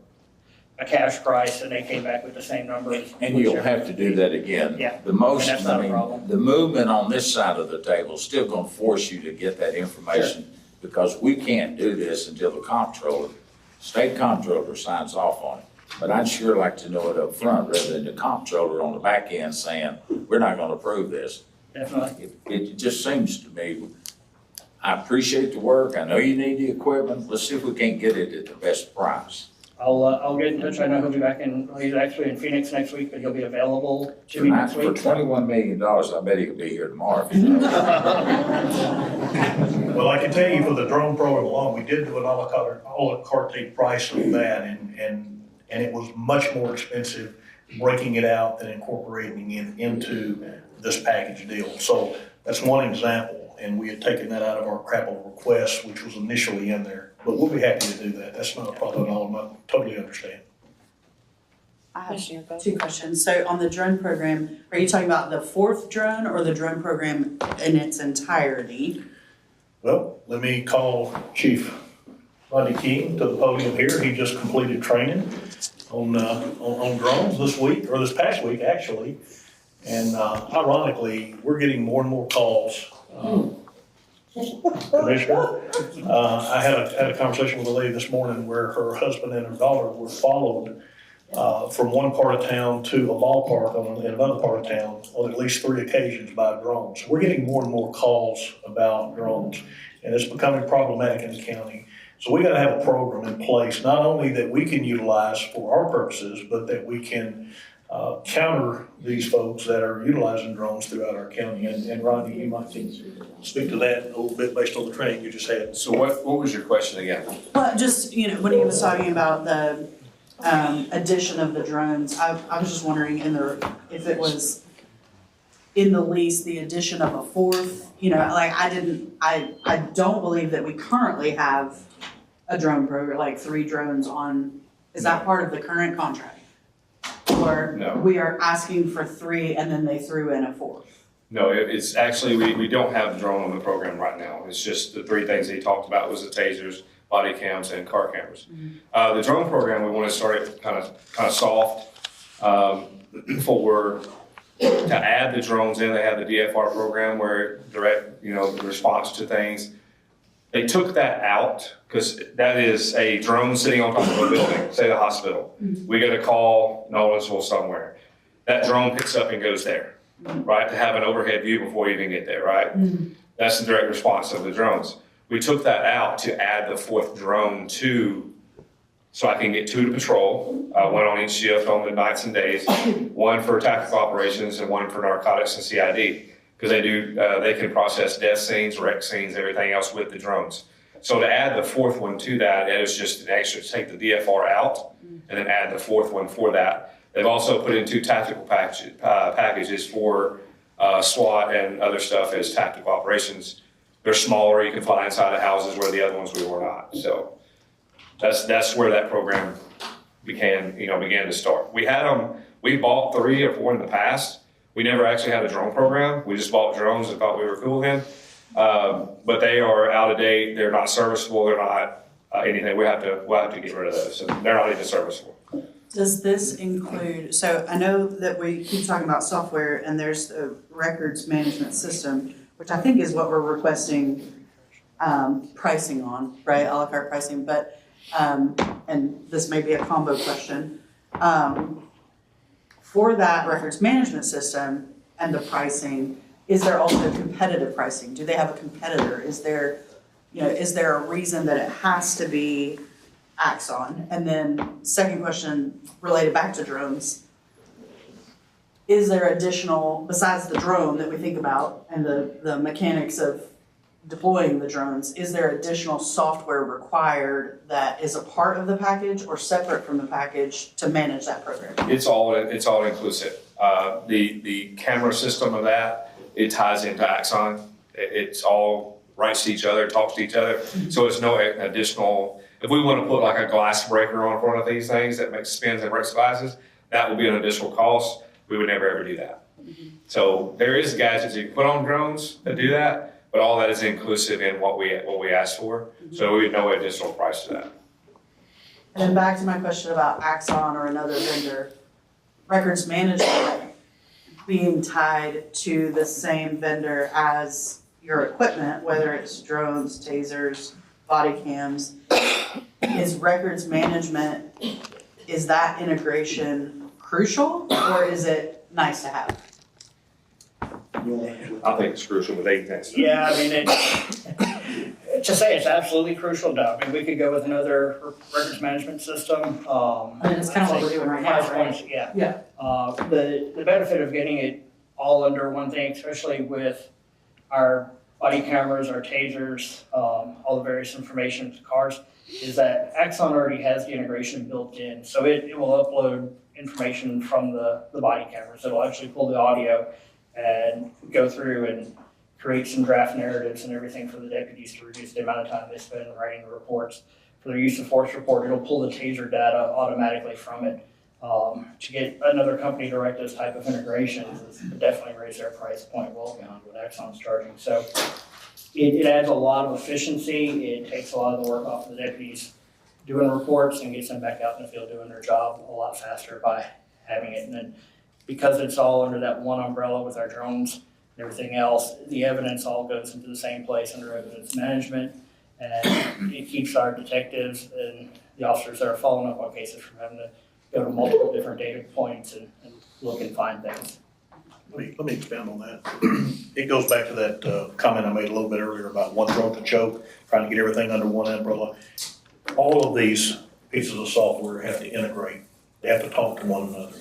a cash price and they came back with the same number. And you'll have to do that again. Yeah. The most, And that's not I a mean, problem. the movement on this side of the table is still gonna force you to get that information because we can't do this until the state comptroller signs off on it. But I'd sure like to know it up front rather than the comptroller on the back end saying, we're not gonna approve this. Definitely. It just seems to me, I appreciate the work. I know you need the equipment. Let's see if we can't get it at the best price. I'll get in touch. I know he'll be back he's actually in Phoenix next week, but he'll be available to me next For week. $21 million, I bet he could be here tomorrow. If you Well, I can tell you for the drone program alone, we did do an a la carte price of that, and it was much more expensive breaking it out than incorporating it into this package deal. So that's one example, and we had taken that out of our capital request, which was initially in there. But we'll be happy to do that. That's not a problem at all. I totally understand. I have two questions. So on the drone program, are you talking about the fourth drone or the drone program in its entirety? Well, let me call Chief Rodney King to the podium here. He just completed training on drones this week, or this past week, actually. And ironically, we're getting more and more calls. Commissioner, I had a conversation with a lady this morning where her husband and her daughter were followed from one part of town to a ballpark in another part of town on at least 3 occasions by drones. So we're getting more and more calls about drones, and it's becoming problematic in the county. So we gotta have a program in place, not only that we can utilize for our purposes, but that we can counter these folks that are utilizing drones throughout our county. And Rodney, you might speak to that a little bit based on the training you just had. So what was your question again? Well, just, when he was talking about the addition of the drones, I was just wondering if it was in the lease, the addition of a fourth, I don't believe that we currently have a drone program, like 3 drones on, is that part of the current contract? Or No. we are asking for 3 and then they threw in a 4th? No, it's actually, we don't have the drone on the program right now. It's just the 3 things that he talked about was the tasers, body cams, and car cameras. The drone program, we want to start it kind of soft to add the drones in. They have the DFR program where direct, the response to things. They took that out because that is a drone sitting on top of a building, say the hospital. We get a call, Nolensville somewhere. That drone picks up and goes there, right? To have an overhead view before you even get there, right? That's the direct response of the drones. We took that out to add the 4th drone so I can get 2 to patrol, 1 on each shift on the nights and days, 1 for tactical operations and 1 for narcotics and CID. Because they can process death scenes, wreck scenes, everything else with the drones. So to add the 4th one to that, it is just an extra, take the DFR out and then add the 4th one for that. They've also put in 2 tactical packages for SWAT and other stuff as tactical operations. They're smaller, you can fly inside of houses where the other ones we were not. So that's where that program began to start. We bought 3 or 4 in the past. We never actually had a drone program. We just bought drones and thought we were cool then. But they are out of date. They're not serviceable. They're not anything. We'll have to get rid of those. So they're not even serviceable. Does this include, so I know that we keep talking about software and there's a records management system, which I think is what we're requesting pricing on, right? A la carte pricing, but, and this may be a combo question. For that records management system, and the pricing, is there also competitive pricing? Do they have a competitor? Is there a reason that it has to be Axon? And then second question related back to drones, is there additional, besides the drone that we think about and the mechanics of deploying the drones, is there additional software required that is a part of the package or separate from the package to manage that program? It's all inclusive. The camera system of that, it ties into Axon. It's all writes to each other, talks to each other. So it's no additional, if we want to put like a glass breaker on front of these things that makes spins and breaks glasses, that would be an additional cost. We would never ever do that. So there is gadgets you can put on drones that do that, but all that is inclusive in what we asked for. So we would no additional price to that. And then back to my question about Axon or another vendor, records management being tied to the same vendor as your equipment, whether it's drones, tasers, body cams, is records management, is that integration crucial or is it nice to have? I think it's crucial with ATEX. Yeah, I mean, to say it's absolutely crucial, no. I mean, we could go with another records management system. I mean, it's kind of what we're doing right now, right? Yeah. Yeah. The benefit of getting it all under one thing, especially with our body cameras, our tasers, all the various information to cars, is that Axon already has the integration built in. So it will upload information from the body cameras. It'll actually pull the audio and go through and create some draft narratives and everything for the deputies to reduce the amount of time they spend writing the reports. For their use of force report, it'll pull the taser data automatically from it. To get another company to write those type of integrations is definitely raise their price point well beyond what Axon's charging. So it adds a lot of efficiency. It takes a lot of the work off of the deputies doing reports and gets them back out in the field doing their job a lot faster by having it. And then because it's all under that one umbrella with our drones and everything else, the evidence all goes into the same place under evidence management. And it keeps our detectives and the officers that are following up on cases from having to go to multiple different data points and look and find things. Let me expand on that. It goes back to that comment I made a little bit earlier about one throat to choke, trying to get everything under one umbrella. All of these pieces of software have to integrate. They have to talk to one another.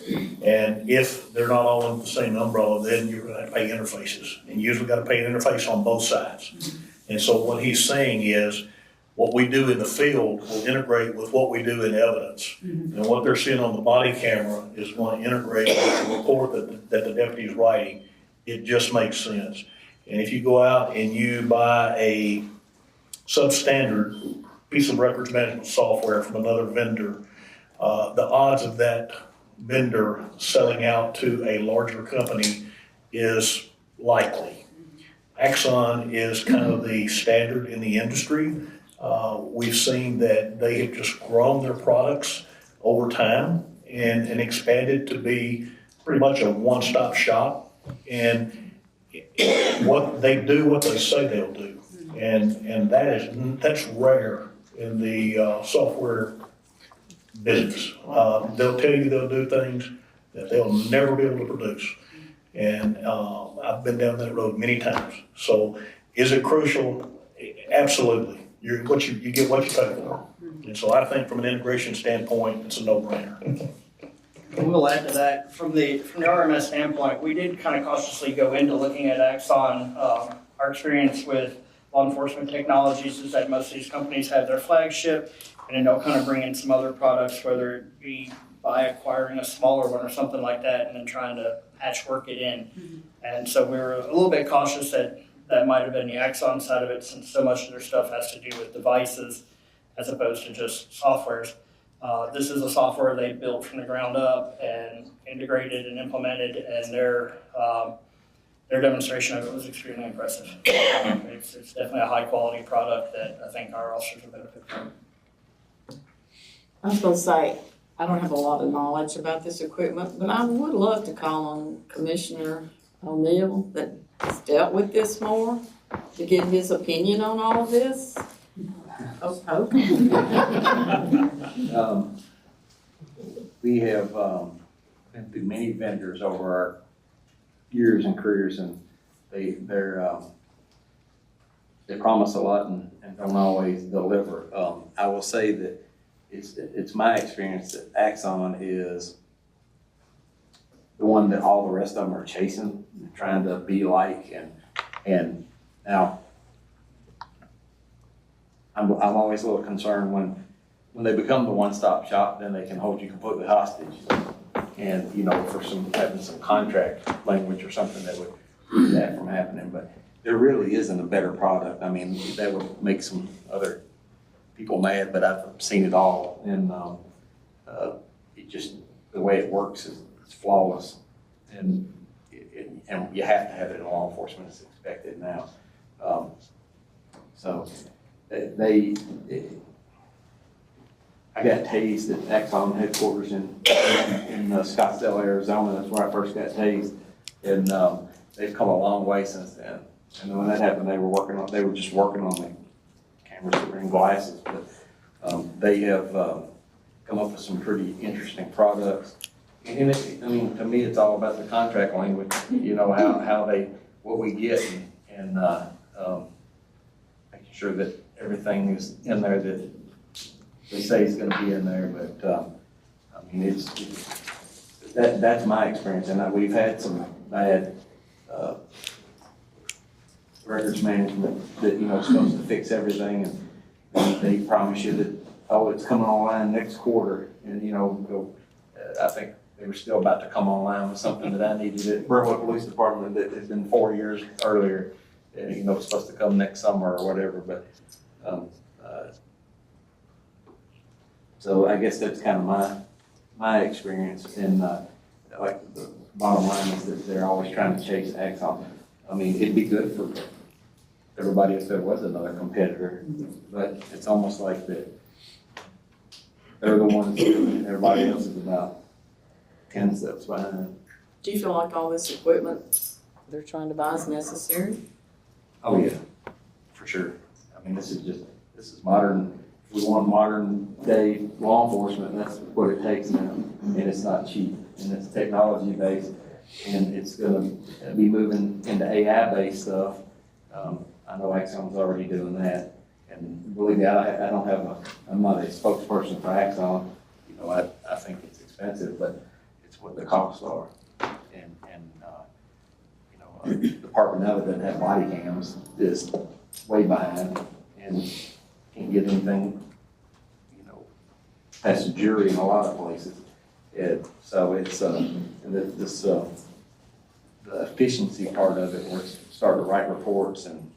And if they're not all under the same umbrella, then you're gonna have to pay interfaces. And you usually gotta pay an interface on both sides. And so what he's saying is, what we do in the field will integrate with what we do in evidence. And what they're seeing on the body camera is going to integrate with the report that the deputy is writing. It just makes sense. And if you go out and you buy a substandard piece of records management software from another vendor, the odds of that vendor selling out to a larger company is likely. Axon is kind of the standard in the industry. We've seen that they have just grown their products over time and expanded to be pretty much a one-stop shop. And what they do, what they say they'll do. And that's rare in the software business. They'll tell you they'll do things that they'll never be able to produce. And I've been down that road many times. So is it crucial? Absolutely. You get what you pay for. And so I think from an integration standpoint, it's a no-brainer. And we'll add to that, from the RMS standpoint, we did kind of cautiously go into looking at Axon. Our experience with law enforcement technologies is that most of these companies have their flagship, and then they'll kind of bring in some other products, whether it be by acquiring a smaller one or something like that, and then trying to patchwork it in. And so we were a little bit cautious that might have been the Axon side of it, since so much of their stuff has to do with devices as opposed to just softwares. This is a software they built from the ground up and integrated and implemented, and their demonstration of it was extremely impressive. It's definitely a high quality product that I think our officers will benefit from. I was gonna say, I don't have a lot of knowledge about this equipment, but I would love to call on Commissioner O'Neill that's dealt with this more to get his opinion on all of this. We have been through many vendors over our years and careers, and they promise a lot and don't always deliver. I will say that it's my experience that Axon is the one that all the rest of them are chasing, trying to be like, and now I'm always a little concerned when they become the one-stop shop, then they can hold you completely hostage. And, for having some contract language or something that would keep that from happening, but there really isn't a better product. I mean, that would make some other people mad, but I've seen it all, and it just, the way it works is it's flawless, and you have to have it in law enforcement. It's expected now. So I got tased at Axon headquarters in Scottsdale, Arizona. That's where I first got tased, and they've come a long way since then. And when that happened, they were just working on the cameras that were in glasses, but they have come up with some pretty interesting products. And to me, it's all about the contract language, what we get, and making sure that everything is in there that they say is going to be in there. But that's my experience, and we've had some bad records management that is supposed to fix everything, and they promise you that it's coming online next quarter, and I think they were still about to come online with something that I needed at Brentwood Police Department that had been 4 years earlier, and it's supposed to come next summer or whatever. But so I guess that's kind of my experience, and like the bottom line is that they're always trying to chase Axon. I mean, it'd be good for everybody if there was another competitor, but it's almost like that they're the ones and everybody else is about 10 steps behind. Do you feel like all this equipment they're trying to buy is necessary? Oh, yeah, for sure. I mean, this is modern. We want modern day law enforcement, and that's what it takes now. And it's not cheap, and it's technology based, and it's going to be moving into AI based stuff. I know Axon's already doing that, and believe me, I'm not a spokesperson for Axon. I think it's expensive, but it's what the costs are. And the department now that doesn't have body cams is way behind and can't get anything, past the jury in a lot of places. So it's the efficiency part of it, where it's starting to write reports and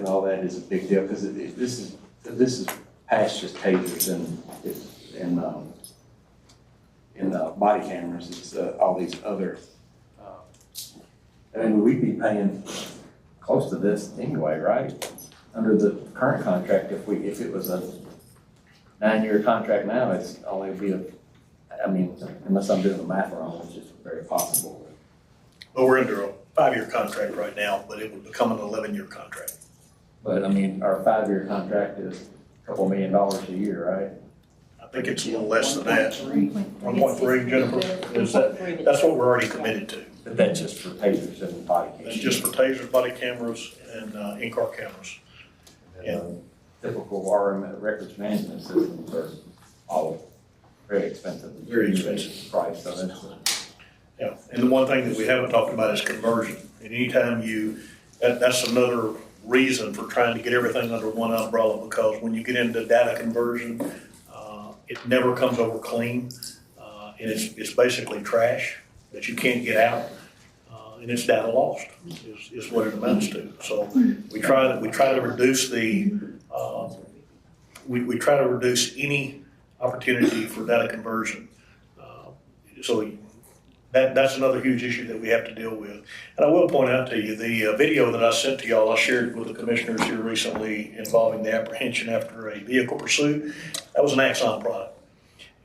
all that is a big deal, because this is past just tasers and body cameras. It's all these other. We'd be paying close to this anyway, right? Under the current contract, if it was a 9-year contract now, it's only unless I'm doing the math wrong, which is very possible. Well, we're under a 5-year contract right now, but it would become an 11-year contract. But our 5-year contract is a couple $1 million a year, right? I think it's a little less than that. 1.3, Jennifer, that's what we're already committed to. But that's just for tasers and body cameras. That's just for tasers, body cameras, and in-car cameras. And typical RM records management systems are all very expensive. Very expensive. Price, so that's Yeah, and the one thing that we haven't talked about is conversion. And anytime that's another reason for trying to get everything under one umbrella, because when you get into data conversion, it never comes over clean, and it's basically trash that you can't get out, and it's data lost is what it amounts to. So we try to reduce we try to reduce any opportunity for data conversion. So that's another huge issue that we have to deal with. And I will point out to you, the video that I sent to y'all, I shared with the commissioners here recently involving the apprehension after a vehicle pursuit. That was an Axon product.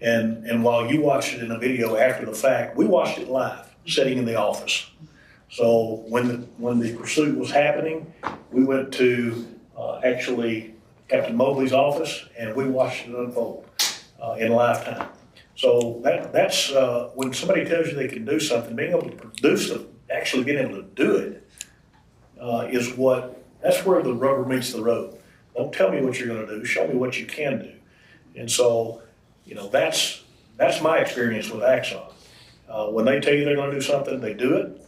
And while you watched it in a video after the fact, we watched it live, sitting in the office. So when the pursuit was happening, we went to actually Captain Mobley's office, and we watched it unfold in live time. So that's when somebody tells you they can do something, being able to produce actually being able to do it that's where the rubber meets the road. Don't tell me what you're gonna do, show me what you can do. And so, that's my experience with Axon. When they tell you they're gonna do something, they do it,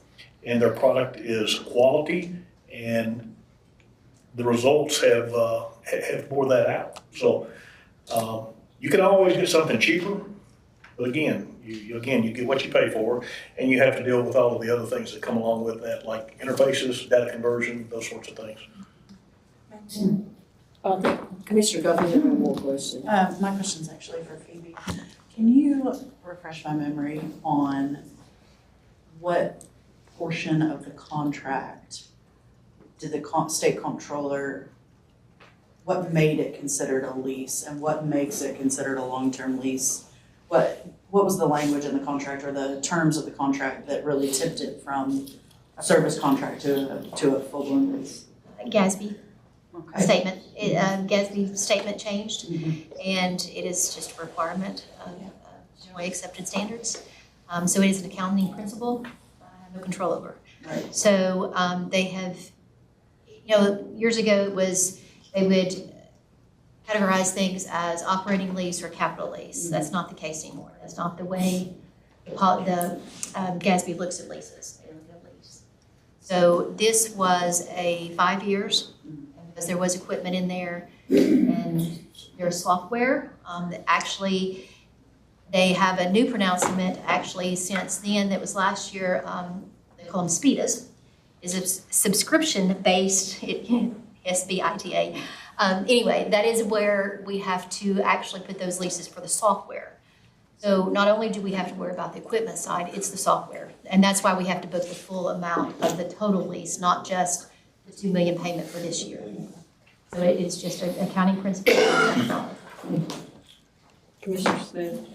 and their product is quality, and the results have bore that out. So, you can always get something cheaper, but again, you get what you pay for, and you have to deal with all of the other things that come along with that, like interfaces, data conversion, those sorts of things. Commissioner Duffy, you have one more question. My question's actually for Phoebe. Can you refresh my memory on what portion of the contract did the state comptroller, what made it considered a lease and what makes it considered a long-term lease? What was the language in the contract or the terms of the contract that really tipped it from a service contract to a full-blown lease? GASB Okay. statement, GASB statement changed, and it is just a requirement of generally accepted standards. So it is an accounting principle I have no control over. Right. So they have, years ago it was, they would categorize things as operating lease or capital lease. That's not the case anymore. That's not the way the GASB looks at leases. They look at lease. So this was a 5 years, because there was equipment in there, and there's software that actually, they have a new pronouncement actually since then, that was last year, they call them SPIDAs, is a subscription-based, SBITA. Anyway, that is where we have to actually put those leases for the software. So not only do we have to worry about the equipment side, it's the software. And that's why we have to book the full amount of the total lease, not just the $2 million payment for this year. So it is just an accounting principle. Commissioner Smith?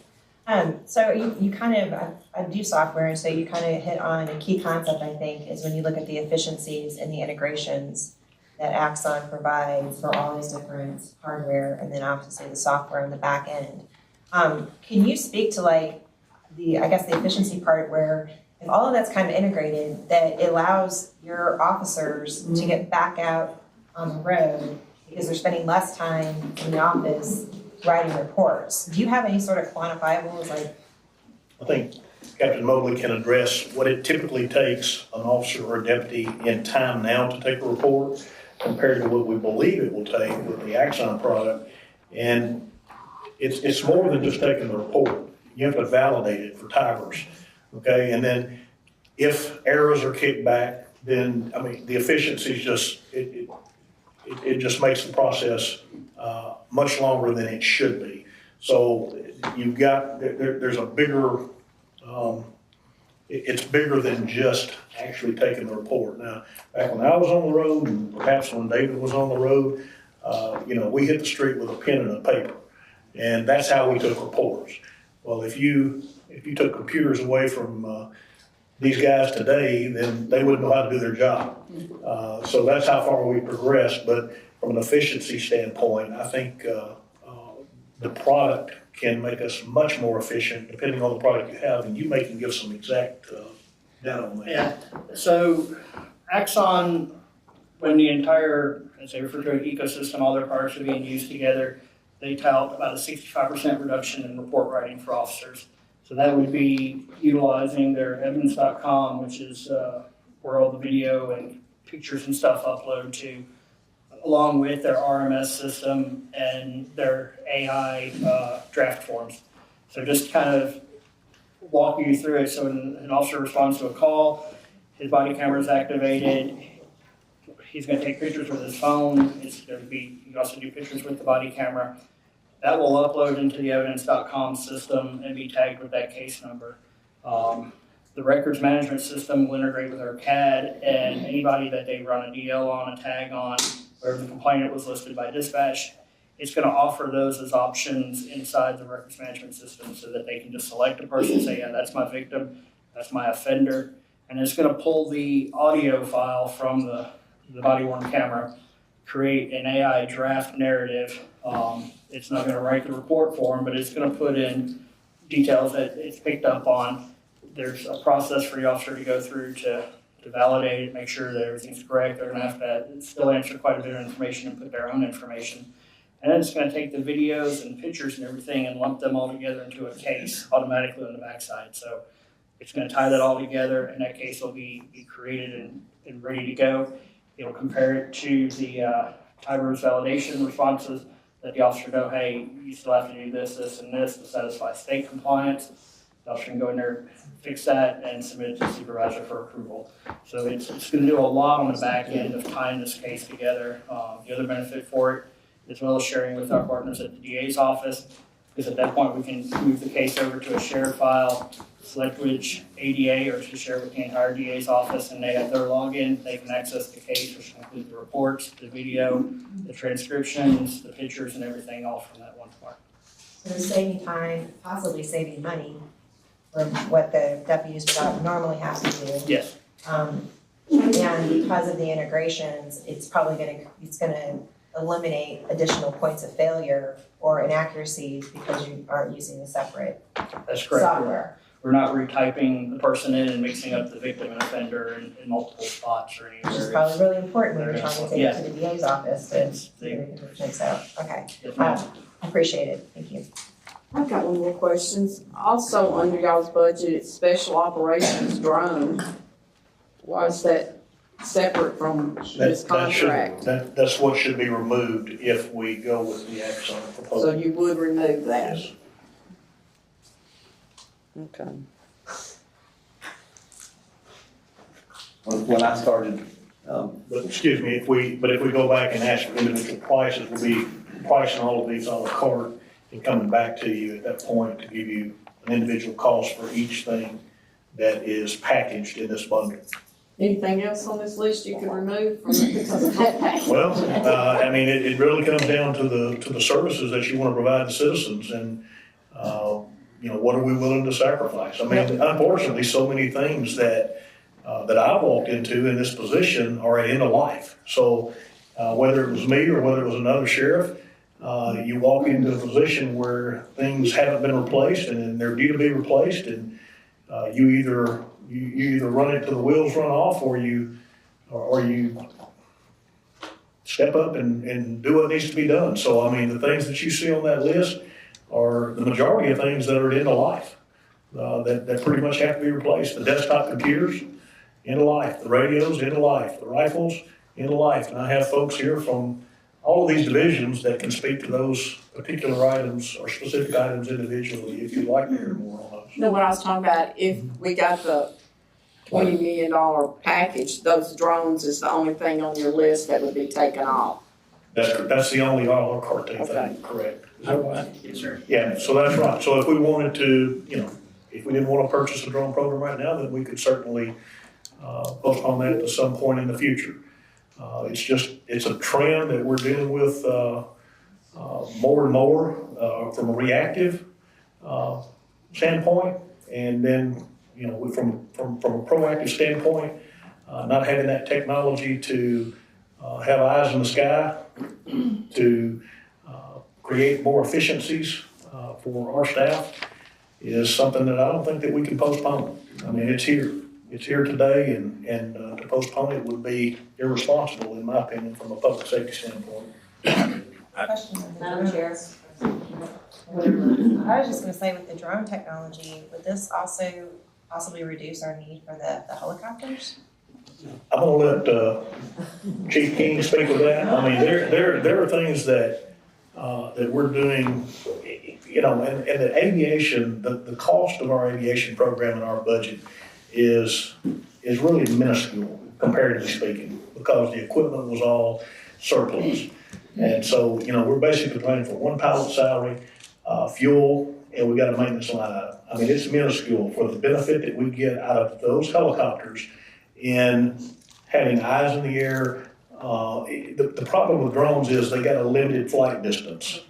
So you kind of, I do software, and so you kind of hit on a key concept, I think, is when you look at the efficiencies and the integrations that Axon provides for all these different hardware, and then obviously the software on the back end. Can you speak to the efficiency part where if all of that's kind of integrated, that it allows your officers to get back out on the road because they're spending less time in the office writing reports? Do you have any sort of quantifiables I think Captain Mobley can address what it typically takes an officer or a deputy in time now to take a report compared to what we believe it will take with the Axon product. And it's more than just taking the report. You have to validate it for Tigers, okay? And then if errors are kicked back, then, the efficiency it just makes the process much longer than it should be. So you've got, there's a bigger, it's bigger than just actually taking the report. Now, back when I was on the road, and perhaps when David was on the road, we hit the street with a pen and a paper, and that's how we took reports. Well, if you took computers away from these guys today, then they wouldn't know how to do their job. So that's how far we progressed. But from an efficiency standpoint, I think the product can make us much more efficient depending on the product you have, and you may can give some exact data on that. Yeah, so Axon, when the entire, as they refer to an ecosystem, all their products are being used together, they tout about a 65% reduction in report writing for officers. So that would be utilizing their evidence.com, which is where all the video and pictures and stuff upload to, along with their RMS system and their AI draft forms. So just kind of walk you through it. So when an officer responds to a call, his body camera is activated. He's going to take pictures with his phone. It's going to be, you can also do pictures with the body camera. That will upload into the evidence.com system and be tagged with that case number. The records management system will integrate with our CAD, and anybody that they run a DL on, a tag on, where the complainant was listed by dispatch, it's going to offer those as options inside the records management system so that they can just select a person, say, yeah, that's my victim, that's my offender, and it's going to pull the audio file from the body-worn camera, create an AI draft narrative. It's not going to write the report for them, but it's going to put in details that it's picked up on. there's a process for the officer to go through to validate it, make sure that everything's correct. They're gonna have to still answer quite a bit of information and put their own information. And then it's gonna take the videos and pictures and everything and lump them all together into a case automatically on the backside. So it's gonna tie that all together, and that case will be created and ready to go. It'll compare it to the Tiber's validation responses, let the officer know, hey, you still have to do this, this, and this to satisfy state compliance. The officer can go in there, fix that, and submit it to the supervisor for approval. So it's gonna do a lot on the back end of tying this case together. The other benefit for it, as well as sharing with our partners at the DA's office, because at that point, we can move the case over to a shared file, select which ADA or to share with the entire DA's office, and they have their login. They can access the case, which includes the reports, the video, the transcriptions, the pictures, and everything all from that one part. So it's saving time, possibly saving money from what the deputies would normally have to do. Yes, And because of the integrations, it's gonna eliminate additional points of failure or inaccuracies because you aren't using a separate that's correct. software. We're not retyping the person in and mixing up the victim and offender in multiple spots or Which is anywhere. probably really important when you're trying to take it to the DA's office to It's- get a conviction. So, okay, Yes, ma'am. I appreciate it, thank you. I've got one more question. Also, under y'all's budget, it's special operations drone. Why is that separate from this That should, contract? that's what should be removed if we go with the Axon So proposal. you would remove that? Yes. Okay. When I started, But excuse me, if we go back and ask for individual prices, we'll be pricing all of these a la carte and coming back to you at that point to give you an individual cost for each thing that is packaged in this bundle. Anything else on this list you could remove from it because of that package? Well, I mean, it really comes down to the services that you want to provide the citizens and, what are we willing to sacrifice? I mean, unfortunately, so many things that I've walked into in this position are at end of life. So whether it was me or whether it was another sheriff, you walk into a position where things haven't been replaced and they're due to be replaced, and you either run it till the wheels run off, or you step up and do what needs to be done. So, I mean, the things that you see on that list are the majority of things that are end of life, that pretty much have to be replaced. The desktop computers, end of life. The radios, end of life. The rifles, end of life. And I have folks here from all of these divisions that can speak to those particular items or specific items individually if you'd like to hear more on those. No, what I was talking about, if we got the $20 million package, those drones is the only thing on your list that would be taken off. That's the only a la carte Okay. thing, correct? Is Oh, that right? yes, sir. Yeah, so that's right. So if we wanted to, if we didn't want to purchase a drone program right now, then we could certainly postpone that to some point in the future. It's a trend that we're dealing with more and more from a reactive standpoint, and then from a proactive standpoint, not having that technology to have eyes in the sky to create more efficiencies for our staff is something that I don't think that we can postpone. I mean, it's here. It's here today, and to postpone it would be irresponsible, in my opinion, from a public safety standpoint. Question on the Madam drone. Chair. I was just gonna say, with the drone technology, would this also possibly reduce our need for the helicopters? I'm gonna let Chief King speak with that. I mean, there are things that we're doing, and the aviation, the cost of our aviation program in our budget is really minuscule, comparatively speaking, because the equipment was all surplus. And so, we're basically paying for one pilot's salary, fuel, and we got a maintenance line item. I mean, it's minuscule for the benefit that we get out of those helicopters in having eyes in the air. The problem with drones is they got a limited flight distance.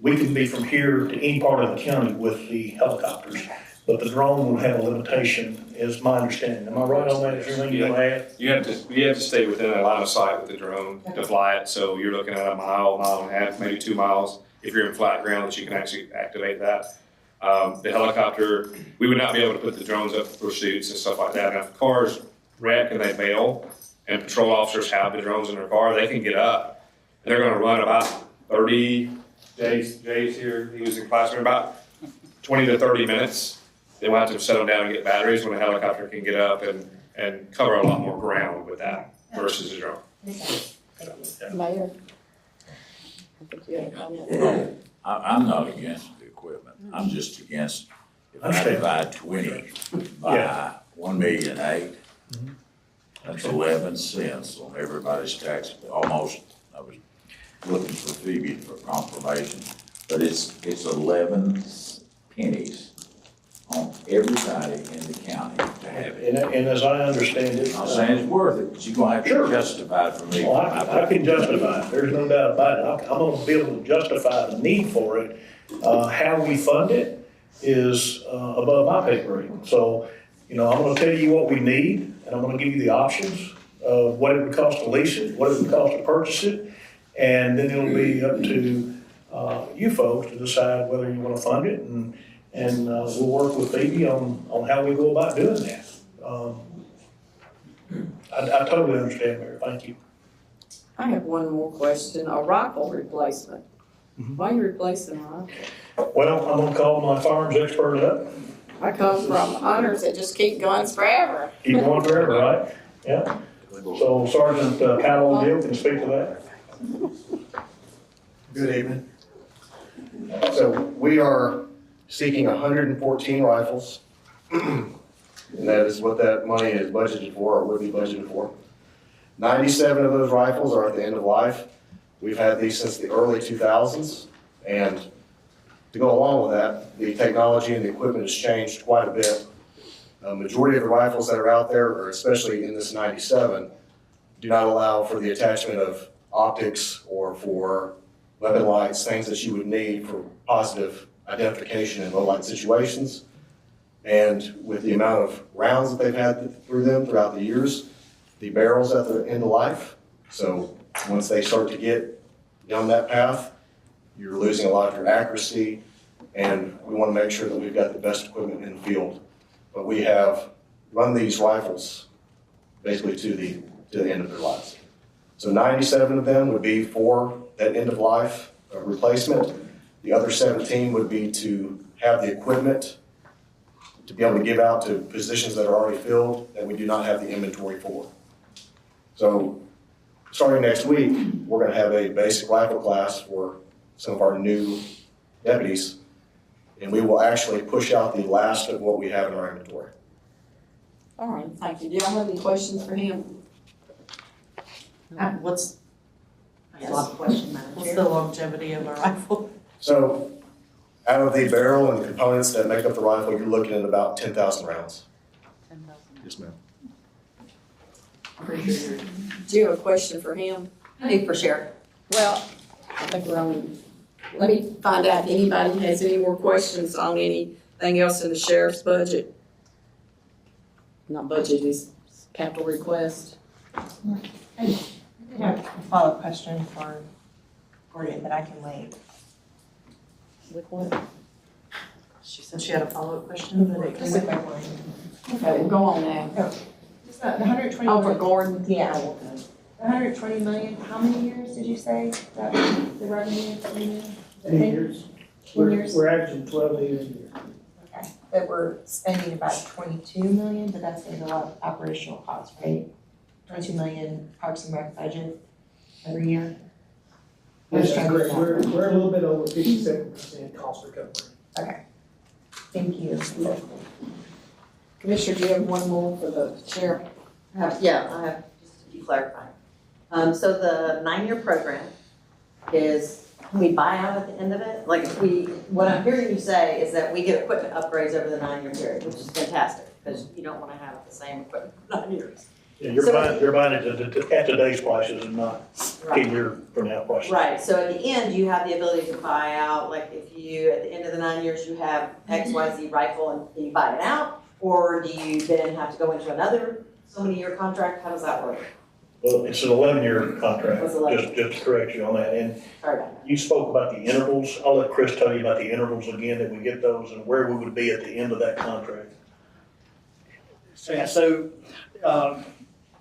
We can be from here to any part of the county with the helicopters, but the drone will have a limitation, is my understanding. Am I right on that? Is there anything you want to add? You have to stay within a line of sight with the drone to fly it, so you're looking at a mile and a half, maybe 2 miles. If you're in flat ground, that you can actually activate that. The helicopter, we would not be able to put the drones up for pursuits and stuff like that. Now, if cars wreck and they bail, and patrol officers have the drones in their car, they can get up. And they're gonna run about 30, Jay's here, he was in classroom, about 20 to 30 minutes. Then we'll have to set them down and get batteries when a helicopter can get up and cover a lot more ground with that versus a drone. Mayor? I think you had a comment. I'm not against the equipment. I'm just against if I Understand. divide 20 by 1,000,008, that's 11 cents on everybody's tax, almost. I was looking for Phoebe for confirmation, but it's 11 pennies on everybody in the county to have it. And as I understand it. I'm not saying it's worth it, but you're gonna have to justify it for me. Well, I can justify it, there's no doubt about it. I'm gonna be able to justify the need for it. How we fund it is above my pay grade. So, I'm gonna tell you what we need, and I'm gonna give you the options of what it would cost to lease it, what it would cost to purchase it, and then it'll be up to you folks to decide whether you wanna fund it, and we'll work with Phoebe on how we go about doing that. I totally understand, Mayor, thank you. I have one more question, a rifle replacement. Why are you replacing a rifle? Well, I'm gonna call my firearms expert up. I come from hunters that just keep guns forever. Keep going forever, right? Yeah. So Sergeant Powell Gill can speak to that. Good evening. So we are seeking 114 rifles. And that is what that money is budgeted for, or would be budgeted for. 97 of those rifles are at the end of life. We've had these since the early 2000s. And to go along with that, the technology and the equipment has changed quite a bit. A majority of the rifles that are out there, or especially in this 97, do not allow for the attachment of optics or for weapon lights, things that you would need for positive identification in low light situations. And with the amount of rounds that they've had through them throughout the years, the barrel's at the end of life. So once they start to get down that path, you're losing a lot of your accuracy, and we want to make sure that we've got the best equipment in the field. But we have run these rifles basically to the end of their lives. So 97 of them would be for that end of life replacement. The other 17 would be to have the equipment to be able to give out to positions that are already filled that we do not have the inventory for. So starting next week, we're going to have a basic rifle class for some of our new deputies, and we will actually push out the last of what we have in our inventory. All right, thank you. Do y'all have any questions for him? What's That's a lot of questions, Madam what's Chair. the longevity of a rifle? So out of the barrel and the components that make up the rifle, you're looking at about 10,000 rounds. 10,000. Yes, ma'am. Do you have a question for him? Hey, for Sheriff. Well, I think we're on, let me find out if anybody has any more questions on anything else in the sheriff's budget. Not budget, is capital request. I did have a follow-up question for Gordon, but I can wait. With what? She said she had a follow-up question, but it Just a quick one. Okay, well, go on now. Just the 120 Oh, for million. Gordon? Yeah. Oh, okay. The 120 million, how many years did you say that the revenue is in? 10 years. 10 years? We're averaging 12 years a year. Okay, but we're spending about 22 million, but that's gonna go up operational costs, right? 22 million Parks and Rec budget every year? I'm just trying to Yes, figure it out. we're a little bit over 57% cost recovery. Okay, thank you. Commissioner, do you have one more for the sheriff? I have just a few clarifying. So the 9-year program is, can we buy out at the end of it? Like if we, what I'm hearing you say is that we get equipment upgrades over the 9-year period, which is fantastic, because you don't want to have the same equipment for 9 years. Yeah, you're buying it at today's prices and not 10-year from now prices. Right, so at the end, you have the ability to buy out, like if you, at the end of the 9 years, you have XYZ rifle and can you buy it out? Or do you then have to go into another so many year contract? How does that work? Well, it's an 11-year contract, It's 11. just to correct you on that. And Sorry about that. you spoke about the intervals. I'll let Chris tell you about the intervals again, that we get those and where we would be at the end of that contract. So, yeah,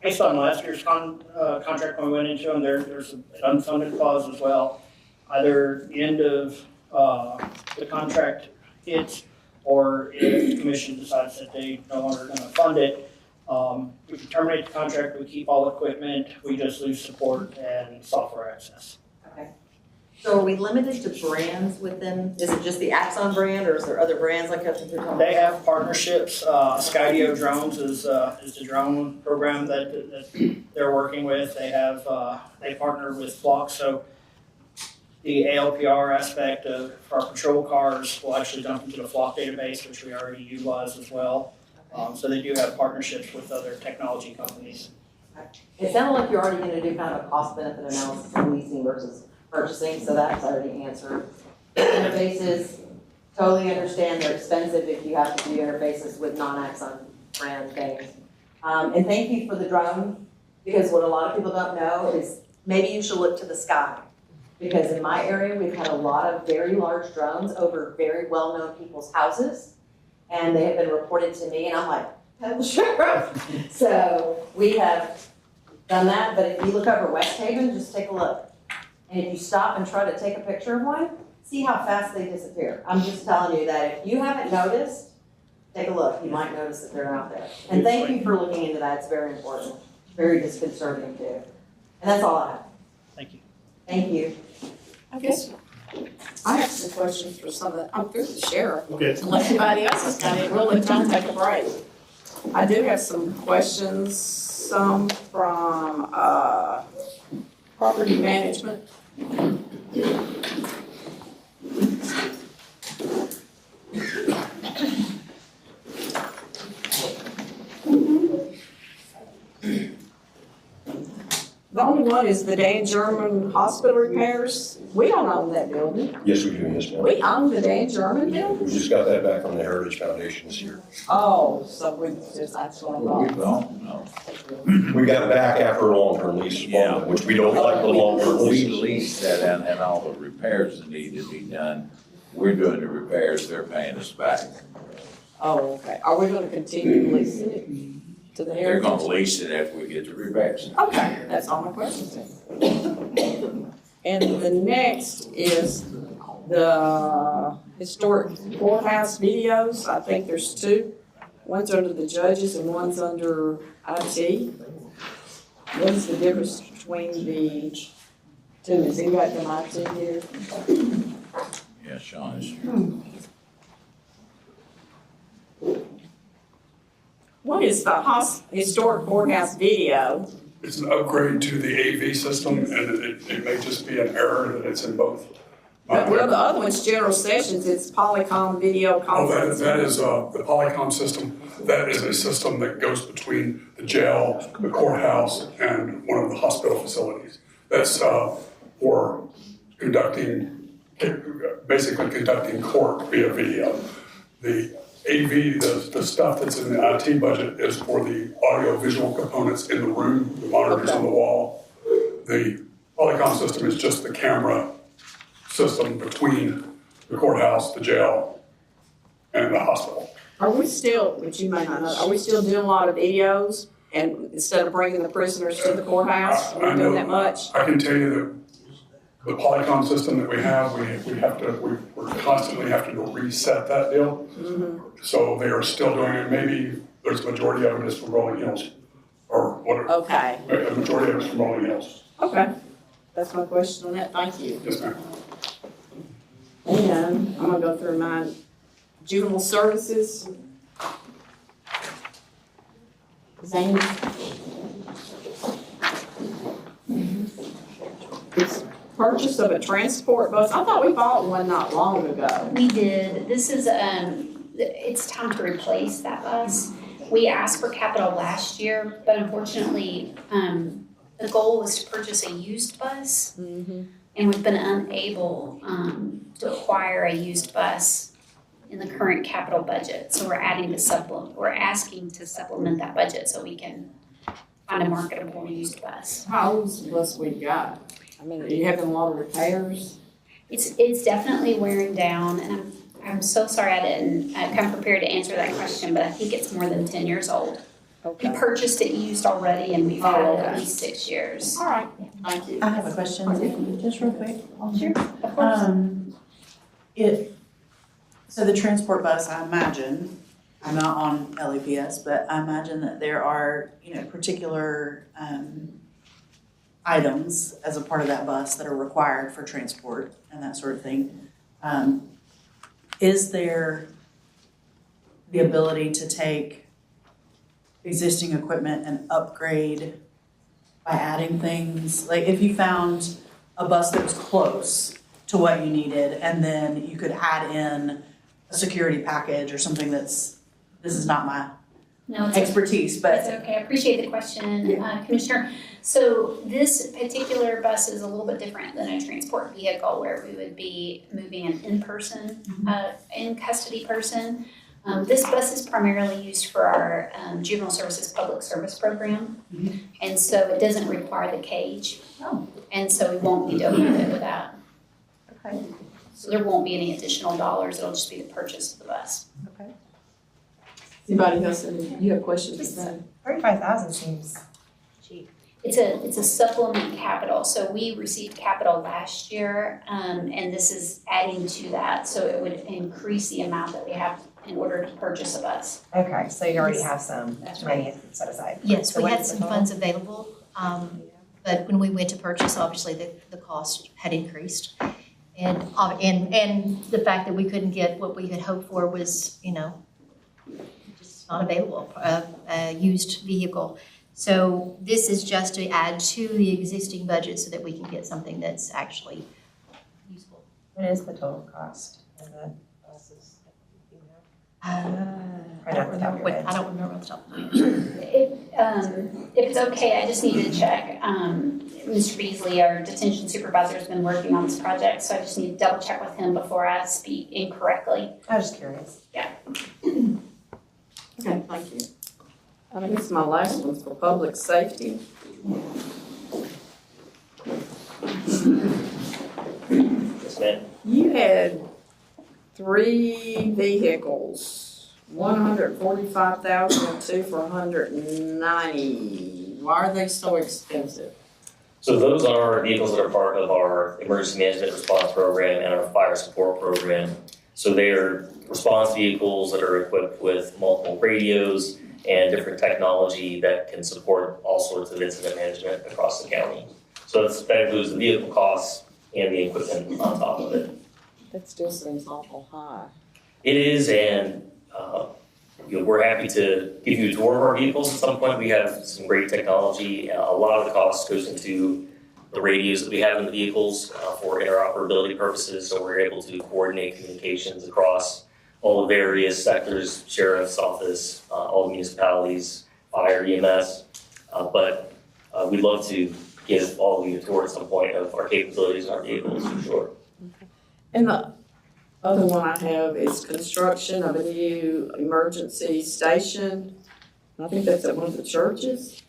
based on last year's contract when we went into them, there's an unfunded clause as well. Either the end of the contract hits, or if the commission decides that they no longer gonna fund it, we can terminate the contract, we keep all equipment, we just lose support and software access. Okay. So are we limited to brands within, is it just the Axon brand, or is there other brands like that you're talking They about? have partnerships, Skydio Drones is the drone program that they're working with. They have, they partner with Flock, so the ALPR aspect of our patrol cars will actually dump into the Flock database, which we already utilize as well. So they do have partnerships with other technology companies. It sounded like you're already gonna do kind of a cost benefit analysis of leasing versus purchasing, so that's already answered. Interfaces, totally understand they're expensive if you have to do interfaces with non-Axon brand things. And thank you for the drone, because what a lot of people don't know is maybe you should look to the sky. Because in my area, we've had a lot of very large drones over very well-known people's houses, and they have been reported to me, and I'm like, hell, sure. So we have done that, but if you look over West Haven, just take a look. And if you stop and try to take a picture of one, see how fast they disappear. I'm just telling you that if you haven't noticed, take a look. You might notice that they're out there. And thank you for looking into that. It's very important, very disconcerting too. And that's all I have. Thank you. Thank you. I guess I have some questions for some of the, I'm through the sheriff. Okay. Unless anybody else has got it, really trying to take a break. I do have some questions, some from, property management. The only one is the Dan German Hospital repairs. We don't own that building. Yes, we do, yes, ma'am. We own the Dan German building? We just got that back from the Heritage Foundation this year. Oh, so we just, that's what I We thought. don't know. We got it back after a long-term lease, Yeah. which we don't like the long-term We leases. leased that and all the repairs that need to be done. We're doing the repairs, they're paying us back. Oh, okay. Are we gonna continue leasing it to the They're gonna Heritage? lease it after we get the repairs. Okay, that's all my questions then. And the next is the historic courthouse videos. I think there's two. One's under the judges and one's under IT. What is the difference between the two? Has anybody from IT here? Yeah, Sean is. What is the historic courthouse video? It's an upgrade to the AV system, and it may just be an error that it's in both. Well, the other one's general sessions. It's Polycom video Oh, conference. that is, the Polycom system. That is a system that goes between the jail, the courthouse, and one of the hospital facilities. That's, for basically conducting court via video. The AV, the stuff that's in the IT budget is for the audio-visual components in the room, the monitors on the wall. The Polycom system is just the camera system between the courthouse, the jail, and the hospital. Are we still, which you may not know, are we still doing a lot of videos? And instead of bringing the prisoners to the courthouse, I we're know- doing that much? I can tell you that the Polycom system that we have, we constantly have to reset that deal. So they are still doing it. Maybe there's a majority of it is from Rolling Hills, or whatever. Okay, A majority of it is from Rolling Hills. okay. That's my question on that. Thank you. Yes, ma'am. And I'm gonna go through my juvenile services. Zane. It's purchase of a transport bus. I thought we bought one not long ago. We did. This is, it's time to replace that bus. We asked for capital last year, but unfortunately, the goal was to purchase a used bus. And we've been unable, to acquire a used bus in the current capital budget. So we're asking to supplement that budget so we can find a marketable used bus. How old's the bus we got? I mean, are you having a lot of repairs? It's definitely wearing down, and I'm so sorry I didn't come prepared to answer that question, but I think it's more than 10 years old. We Okay. purchased it used already, and we've had it at okay. least 6 years. All right, thank you. I have a question, just real quick. Sure, of course. So the transport bus, I imagine, I'm not on LEPS, but I imagine that there are, particular, items as a part of that bus that are required for transport and that sort of thing. Is there the ability to take existing equipment and upgrade by adding things? Like if you found a bus that was close to what you needed and then you could add in a security package or something this is not my No, it's expertise, That's but okay, I appreciate the question, Commissioner. So this particular bus is a little bit different than a transport vehicle where we would be moving an in-person, in-custody person. This bus is primarily used for our juvenile services public service program. And so it doesn't require the cage. Oh. And so we won't be doing it with that. Okay. So there won't be any additional dollars, it'll just be the purchase of the bus. Anybody else, you have questions? $35,000 seems cheap. It's a supplement capital, so we received capital last year, and this is adding to that, so it would increase the amount that we have in order to purchase a bus. Okay, so you already have some That's money set aside. Yes, So we what had is the some total? funds available, but when we went to purchase, obviously the cost had increased. And the fact that we couldn't get what we had hoped for was, just not available, a used vehicle. So this is just to add to the existing budget so that we can get something that's actually useful. What is the total cost of the buses? I Right off the top of your head. I don't remember off the top of my head. If it's okay, I just need to check. Mr. Beasley, our detention supervisor, has been working on this project, so I just need to double check with him before I speak incorrectly. I was just curious. Okay, thank you. I think this is my last one for public safety. Yes, ma'am. You had 3 vehicles, 145,000 and 2 for 190. Why are they so expensive? So those are vehicles that are part of our emergency management response program and our fire support program. So they are response vehicles that are equipped with multiple radios and different technology that can support all sorts of incident management across the county. So that includes the vehicle costs and the equipment on top of it. That still seems awful high. It is, and we're happy to give you a tour of our vehicles at some point. We have some great technology. A lot of the cost goes into the radios that we have in the vehicles for interoperability purposes, so we're able to coordinate communications across all the various sectors, sheriff's office, all the municipalities, fire, EMS. But we'd love to give all of you a tour at some point of our capabilities in our vehicles, for sure. And the other one I have is construction of a new emergency station. I think that's at one of the churches.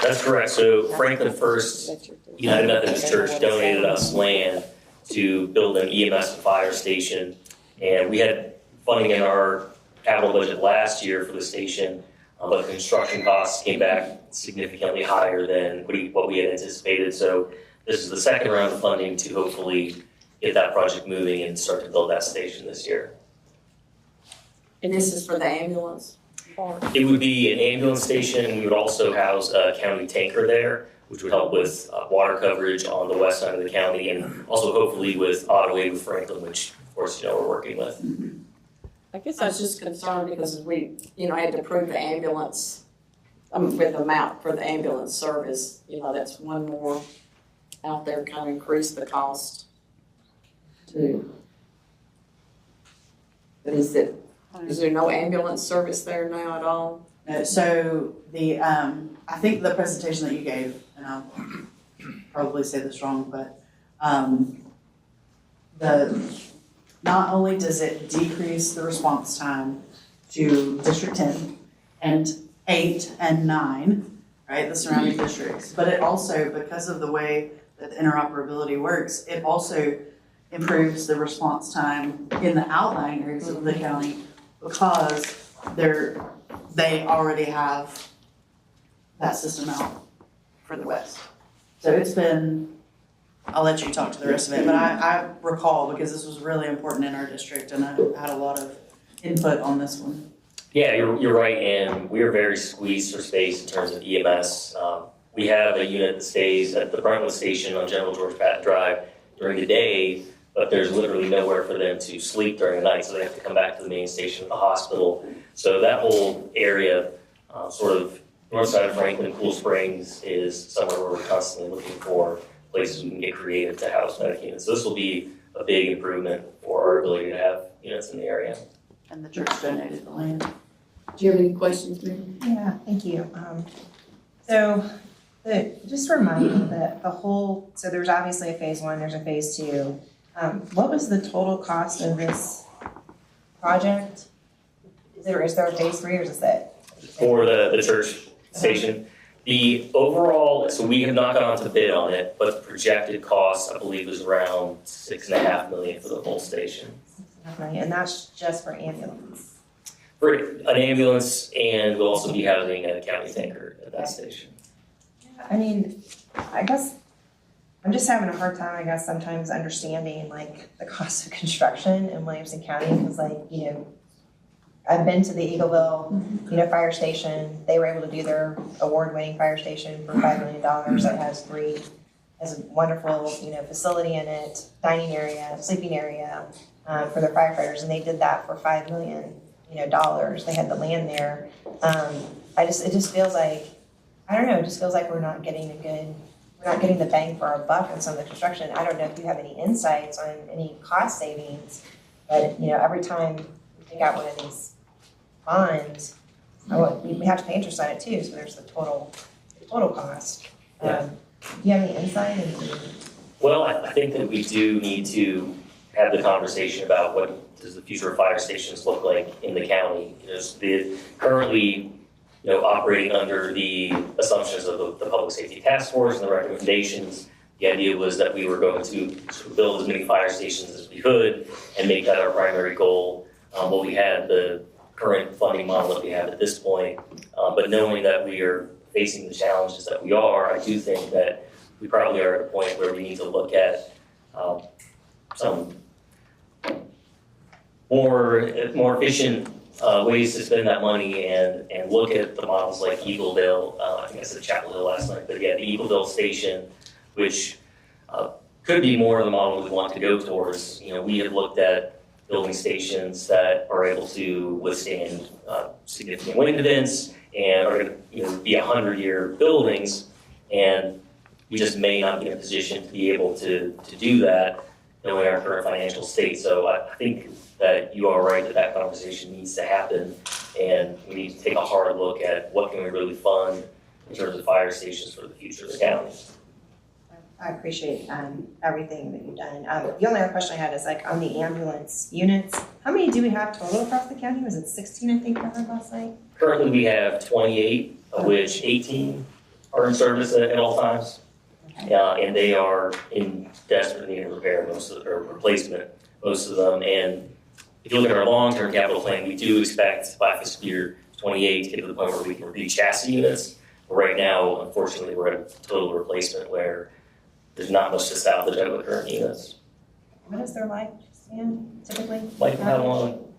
That's correct. So Franklin First United Methodist Church donated us land to build an EMS and fire station. And we had funding in our capital budget last year for the station, but construction costs came back significantly higher than what we had anticipated. So this is the second round of funding to hopefully get that project moving and start to build that station this year. And this is for the ambulance part. It would be an ambulance station, and we would also house a county tanker there, which would help with water coverage on the west side of the county, and also hopefully with auto aid with Franklin, which of course we're working with. I guess I was just concerned because we, had to approve the ambulance, with the amount for the ambulance service. That's one more out there, kind of increase the cost too. But is there no ambulance service there now at all? No, so I think the presentation that you gave, and I'll probably say this wrong, but not only does it decrease the response time to District 10 and 8 and 9, right, the surrounding districts. But it also, because of the way that the interoperability works, it also improves the response time in the outlying areas of the county because they already have that system out for the west. So it's been, I'll let you talk to the rest of it, but I recall because this was really important in our district and I had a lot of input on this one. Yeah, you're right, and we are very squeezed for space in terms of EMS. We have a unit that stays at the Brentwood station on General George Patton Drive during the day, but there's literally nowhere for them to sleep during the night, so they have to come back to the main station of the hospital. So that whole area, sort of north side of Franklin, Cool Springs, is somewhere where we're constantly looking for places we can get creative to house medic units. So this will be a big improvement for our ability to have units in the area. And the church donated the land. Do you have any questions, Mary? Yeah, thank you. Just remind me that so there's obviously a phase 1, there's a phase 2. What was the total cost of this project? Is there a phase 3 or is this it? For the church station, the overall, so we have not gone to bid on it, but the projected cost, I believe, is around $6.5 million for the whole station. And that's just for ambulance? For an ambulance, and we'll also be housing a county tanker at that station. I mean, I guess I'm just having a hard time, sometimes understanding like the cost of construction in Williamson County, because I've been to the Eagleville, fire station. They were able to do their award-winning fire station for $5 million that has a wonderful, facility in it, dining area, sleeping area, for their firefighters, and they did that for $5 million, dollars. They had the land there. It just feels like, I don't know, it just feels like we're not getting the bang for our buck on some of the construction. I don't know if you have any insights on any cost savings, but, every time we take out one of these bonds, we have to pay interest on it too, so there's the total cost. Do you have any insight into? Well, I think that we do need to have the conversation about what does the future of fire stations look like in the county. Currently, operating under the assumptions of the Public Safety Task Force and the recommendations, the idea was that we were going to build as many fire stations as we could and make that our primary goal. Well, we had the current funding model that we have at this point, but knowing that we are facing the challenges that we are, I do think that we probably are at a point where we need to look at some more efficient ways to spend that money and look at the models like Eagleville. I think I said Chapel Hill last night, but yeah, the Eagleville station, which could be more of the model we want to go towards. We have looked at building stations that are able to withstand significant wind events and are going to be 100-year buildings, and we just may not be in a position to be able to do that knowing our current financial state. So I think that you are right that conversation needs to happen, and we need to take a hard look at what can we really fund in terms of fire stations for the future of the county. I appreciate everything that you've done. The only other question I had is on the ambulance units, how many do we have total across the county? Was it 16, I think, I heard last night? Currently, we have 28, of which 18 are in service at all times. And they are in desperate need of repair, or replacement, most of them. And if you look at our long-term capital plan, we do expect by fiscal year 28 to get to the point where we can replace chassis units. But right now, unfortunately, we're at a total replacement where there's not much to salvage out of the current units. What is their lifespan typically? Like how long?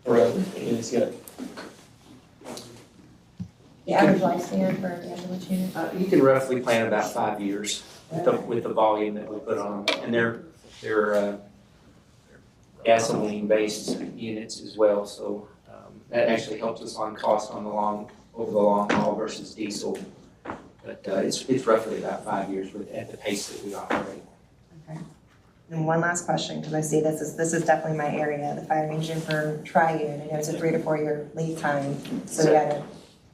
Around units, yeah. The average lifespan for the ambulance unit? You can roughly plan about 5 years with the volume that we put on them. And they're gasoline-based units as well, so that actually helps us on cost over the long haul versus diesel. But it's roughly about 5 years at the pace that we operate. Okay. And one last question, because I see this is definitely my area, the fire engine for Triune. I know it's a 3 to 4 year lead time, so we gotta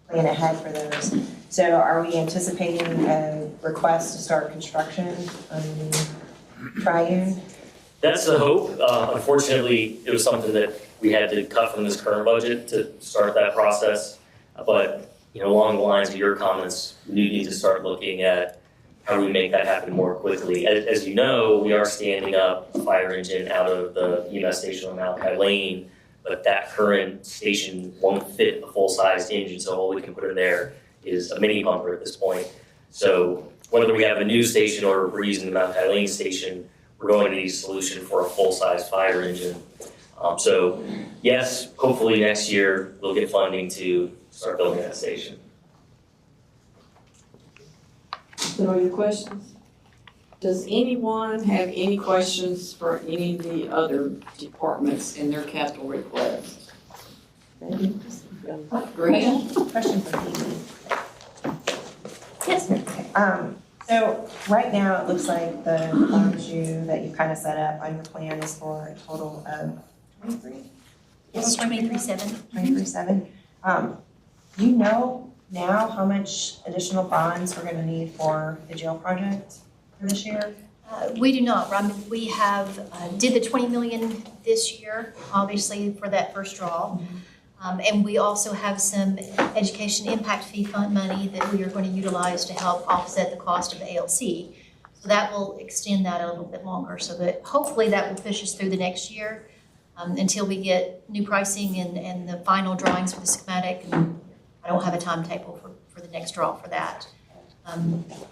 plan ahead for those. So are we anticipating a request to start construction on Triune? That's the hope. Unfortunately, it was something that we had to cut from this current budget to start that process. But along the lines of your comments, we do need to start looking at how we make that happen more quickly. As you know, we are standing up a fire engine out of the EMS station on Malachi Lane, but that current station won't fit a full-sized engine, so all we can put in there is a mini pumper at this point. So whether we have a new station or we're using the Malachi Lane station, we're going to need a solution for a full-size fire engine. So yes, hopefully next year we'll get funding to start building that station. Is that all your questions? Does anyone have any questions for any of the other departments in their capital requests? Grant? Question for Phoebe. Yes. So right now, it looks like the funds that you kind of set up on your plan is for a total of 23? It's 23.7. 23.7. Do you know now how much additional bonds we're gonna need for the jail project for this year? We do not, Robin. We have, did the 20 million this year, obviously, for that first draw. And we also have some education impact fee fund money that we are going to utilize to help offset the cost of the ALC. So that will extend that a little bit longer, so that hopefully that will push us through the next year until we get new pricing and the final drawings for the schematic. And I don't have a timetable for the next draw for that.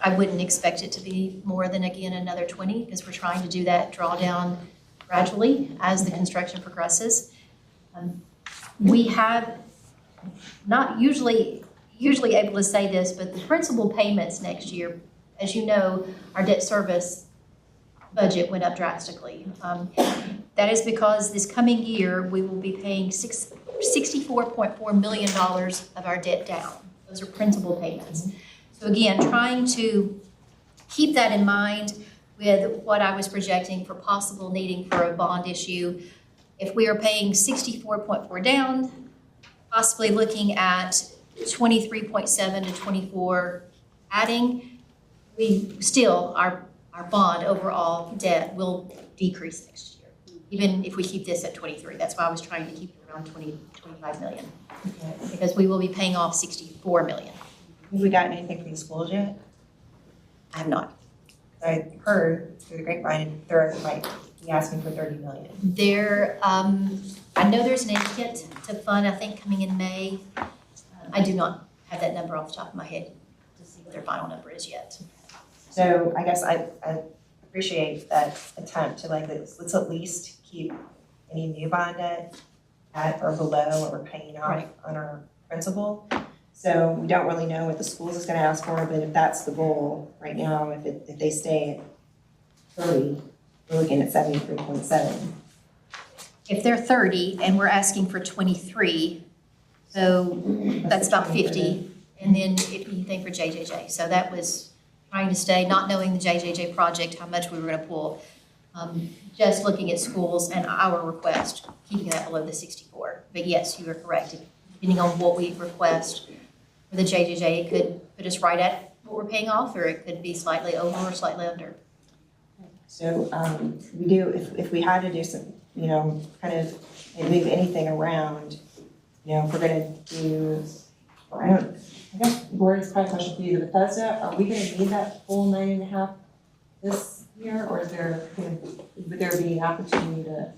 I wouldn't expect it to be more than, again, another 20, because we're trying to do that drawdown gradually as the construction progresses. We have not usually able to say this, but the principal payments next year, as you know, our debt service budget went up drastically. That is because this coming year, we will be paying $64.4 million of our debt down. Those are principal payments. So again, trying to keep that in mind with what I was projecting for possible needing for a bond issue. If we are paying 64.4 down, possibly looking at 23.7 to 24 adding, we still, our bond overall debt will decrease next year, even if we keep this at 23. That's why I was trying to keep it around 25 million, because we will be paying off 64 million. Have we gotten anything from the schools yet? I have not. I heard through the grapevine, they're like, be asking for 30 million. There, I know there's an intent to fund, I think, coming in May. I do not have that number off the top of my head to see what their final number is yet. So I guess I appreciate that attempt to let's at least keep any new bond debt at or below what we're paying off on our principal. So we don't really know what the schools is gonna ask for, but if that's the goal right now, if they stay at 30, we're looking at 73.7. If they're 30 and we're asking for 23, so that's about 50. And then if you think for JJJ, so that was trying to stay, not knowing the JJJ project, how much we were gonna pull. Just looking at schools and our request, keeping that below the 64. But yes, you are correct. Depending on what we request for the JJJ, it could put us right at what we're paying off, or it could be slightly over or slightly under. So we do, if we had to do some, kind of move anything around, if we're gonna do, I guess, Gordon's probably a question for you, the Bethesda, are we gonna need that full 9.5 this year, or would there be an opportunity to?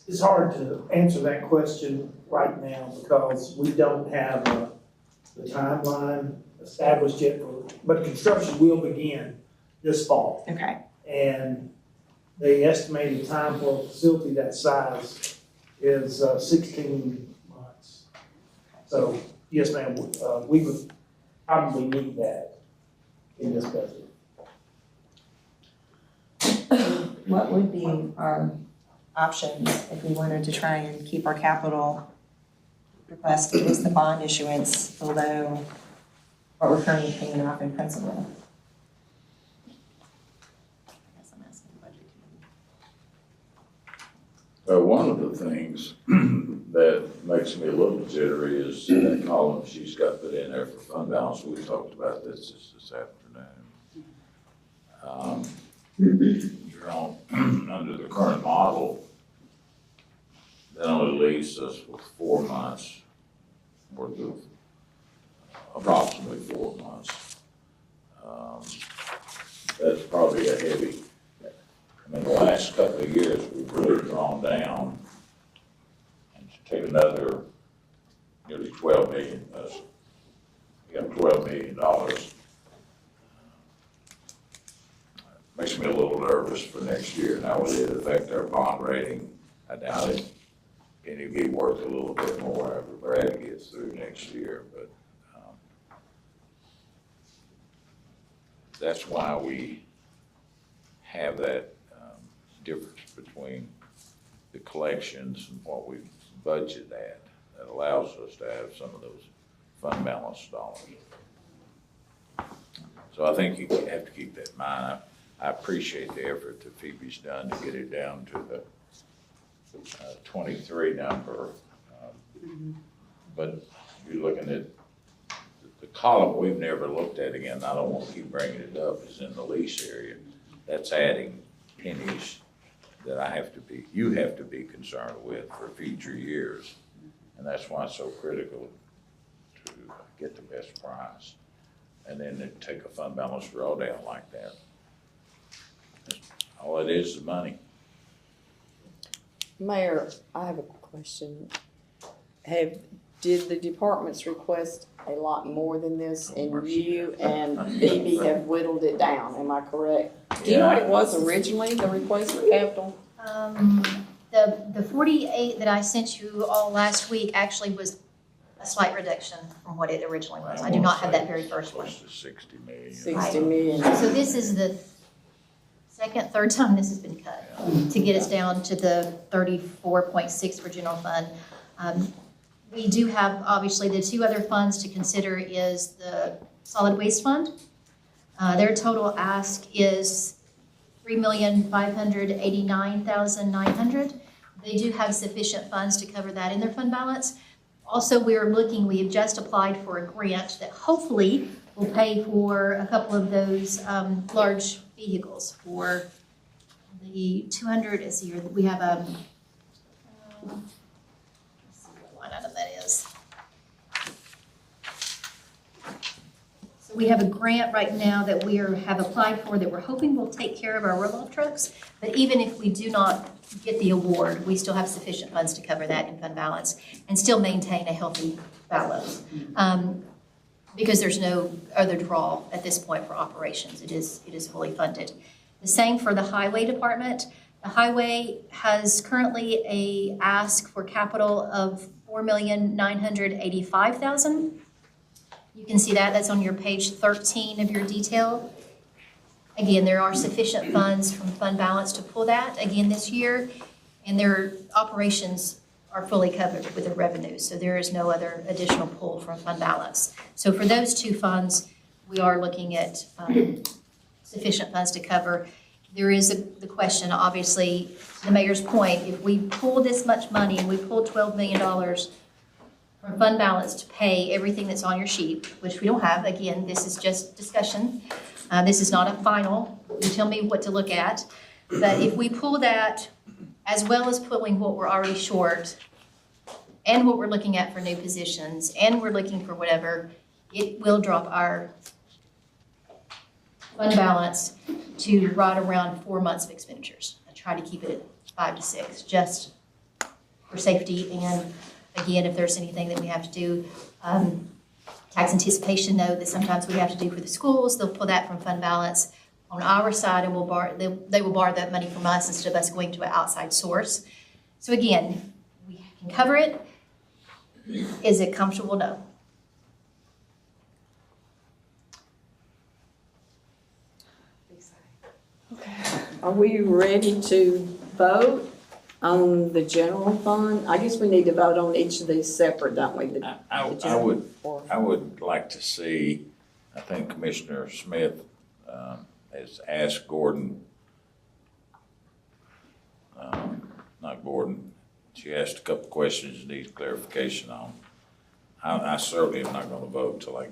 It's hard to answer that question right now because we don't have the timeline established yet, but construction will begin this fall. Okay. And the estimated time for a facility that size is 16 months. So, yes, ma'am, we would probably need that in this budget. What would be our options if we wanted to try and keep our capital request, at least the bond issuance, below what we're currently paying off in principal? One of the things that makes me a little jittery is that column she's got put in there for fund balance. We talked about this this afternoon. You're on, under the current model, that only leaves us with 4 months worth of approximately 4 months. That's probably a heavy, I mean, the last couple of years, we've really drawn down, and to take another nearly 12 million, we got $12 million. Makes me a little nervous for next year. Now, will it affect our bond rating? I doubt it. Can it be worth a little bit more after Brad gets through next year? But that's why we have that difference between the collections and what we budget at. That allows us to have some of those fund balance dollars. So I think you have to keep that in mind. I appreciate the effort that Phoebe's done to get it down to the 23 number. But you're looking at the column we've never looked at again. I don't want to keep bringing it up, is in the lease area. That's adding pennies that you have to be concerned with for future years. And that's why it's so critical to get the best price. And then to take a fund balance drawdown like that. All it is money. Mayor, I have a question. Did the departments request a lot more than this, and you and Phoebe have whittled it down, am I correct? Do you know what it was originally, the request for capital? The 48 that I sent you all last week actually was a slight reduction from what it originally was. I do not have that very first one. Close to 60 million. 60 million. So this is the third time this has been cut to get us down to the 34.6 for general fund. We do have, obviously, the two other funds to consider is the solid waste fund. Their total ask is $3,589,900. They do have sufficient funds to cover that in their fund balance. Also, we have just applied for a grant that hopefully will pay for a couple of those large vehicles for the 200, let's see here, we have let's see what line item that is. So we have a grant right now that we have applied for that we're hoping will take care of our roll-off trucks, but even if we do not get the award, we still have sufficient funds to cover that in fund balance and still maintain a healthy balance. Because there's no other draw at this point for operations. It is fully funded. The same for the highway department. The highway has currently a ask for capital of $4,985,000. You can see that, that's on your page 13 of your detail. Again, there are sufficient funds from fund balance to pull that again this year, and their operations are fully covered with the revenue, so there is no other additional pull from fund balance. So for those two funds, we are looking at sufficient funds to cover. There is the question, obviously, the mayor's point, if we pull this much money and we pull $12 million from fund balance to pay everything that's on your sheet, which we don't have, again, this is just discussion. This is not a final. You tell me what to look at. But if we pull that, as well as pulling what we're already short and what we're looking at for new positions, and we're looking for whatever, it will drop our fund balance to right around 4 months of expenditures. I try to keep it at 5 to 6, just for safety. And again, if there's anything that we have to do, tax anticipation note that sometimes we have to do for the schools, they'll pull that from fund balance. On our side, and they will borrow that money from us instead of us going to an outside source. So again, we can cover it. Is it comfortable? No. Are we ready to vote on the general fund? I guess we need to vote on each of these separate, don't we? I would like to see, I think Commissioner Smith has asked Gordon, not Gordon, she asked a couple questions and needs clarification on. I certainly am not gonna vote until I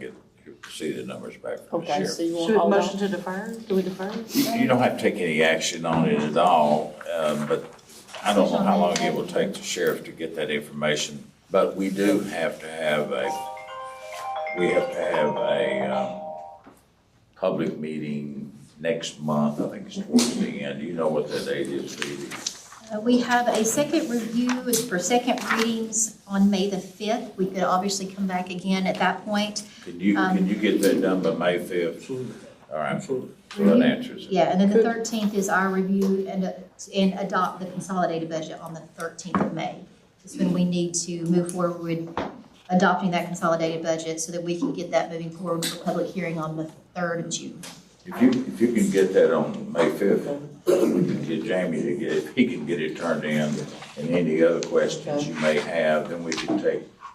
see the numbers back from the Okay, sheriff. so you want Should to hold motion on? to defer? Do we defer? You don't have to take any action on it at all, but I don't know how long it will take the sheriff to get that information But we do have to have a public meeting next month. I think it's towards the end. Do you know what that date is, Phoebe? We have a second review for second readings on May the 5th. We could obviously come back again at that point. Can you get that done by May 5th? All right, so that answers it. Yeah, and then the 13th is our review and adopt the consolidated budget on the 13th of May. Is when we need to move forward with adopting that consolidated budget so that we can get that moving forward for public hearing on the 3rd of June. If you can get that on May 5th, we can get Jamie to get it, he can get it turned in, and any other questions you may have, then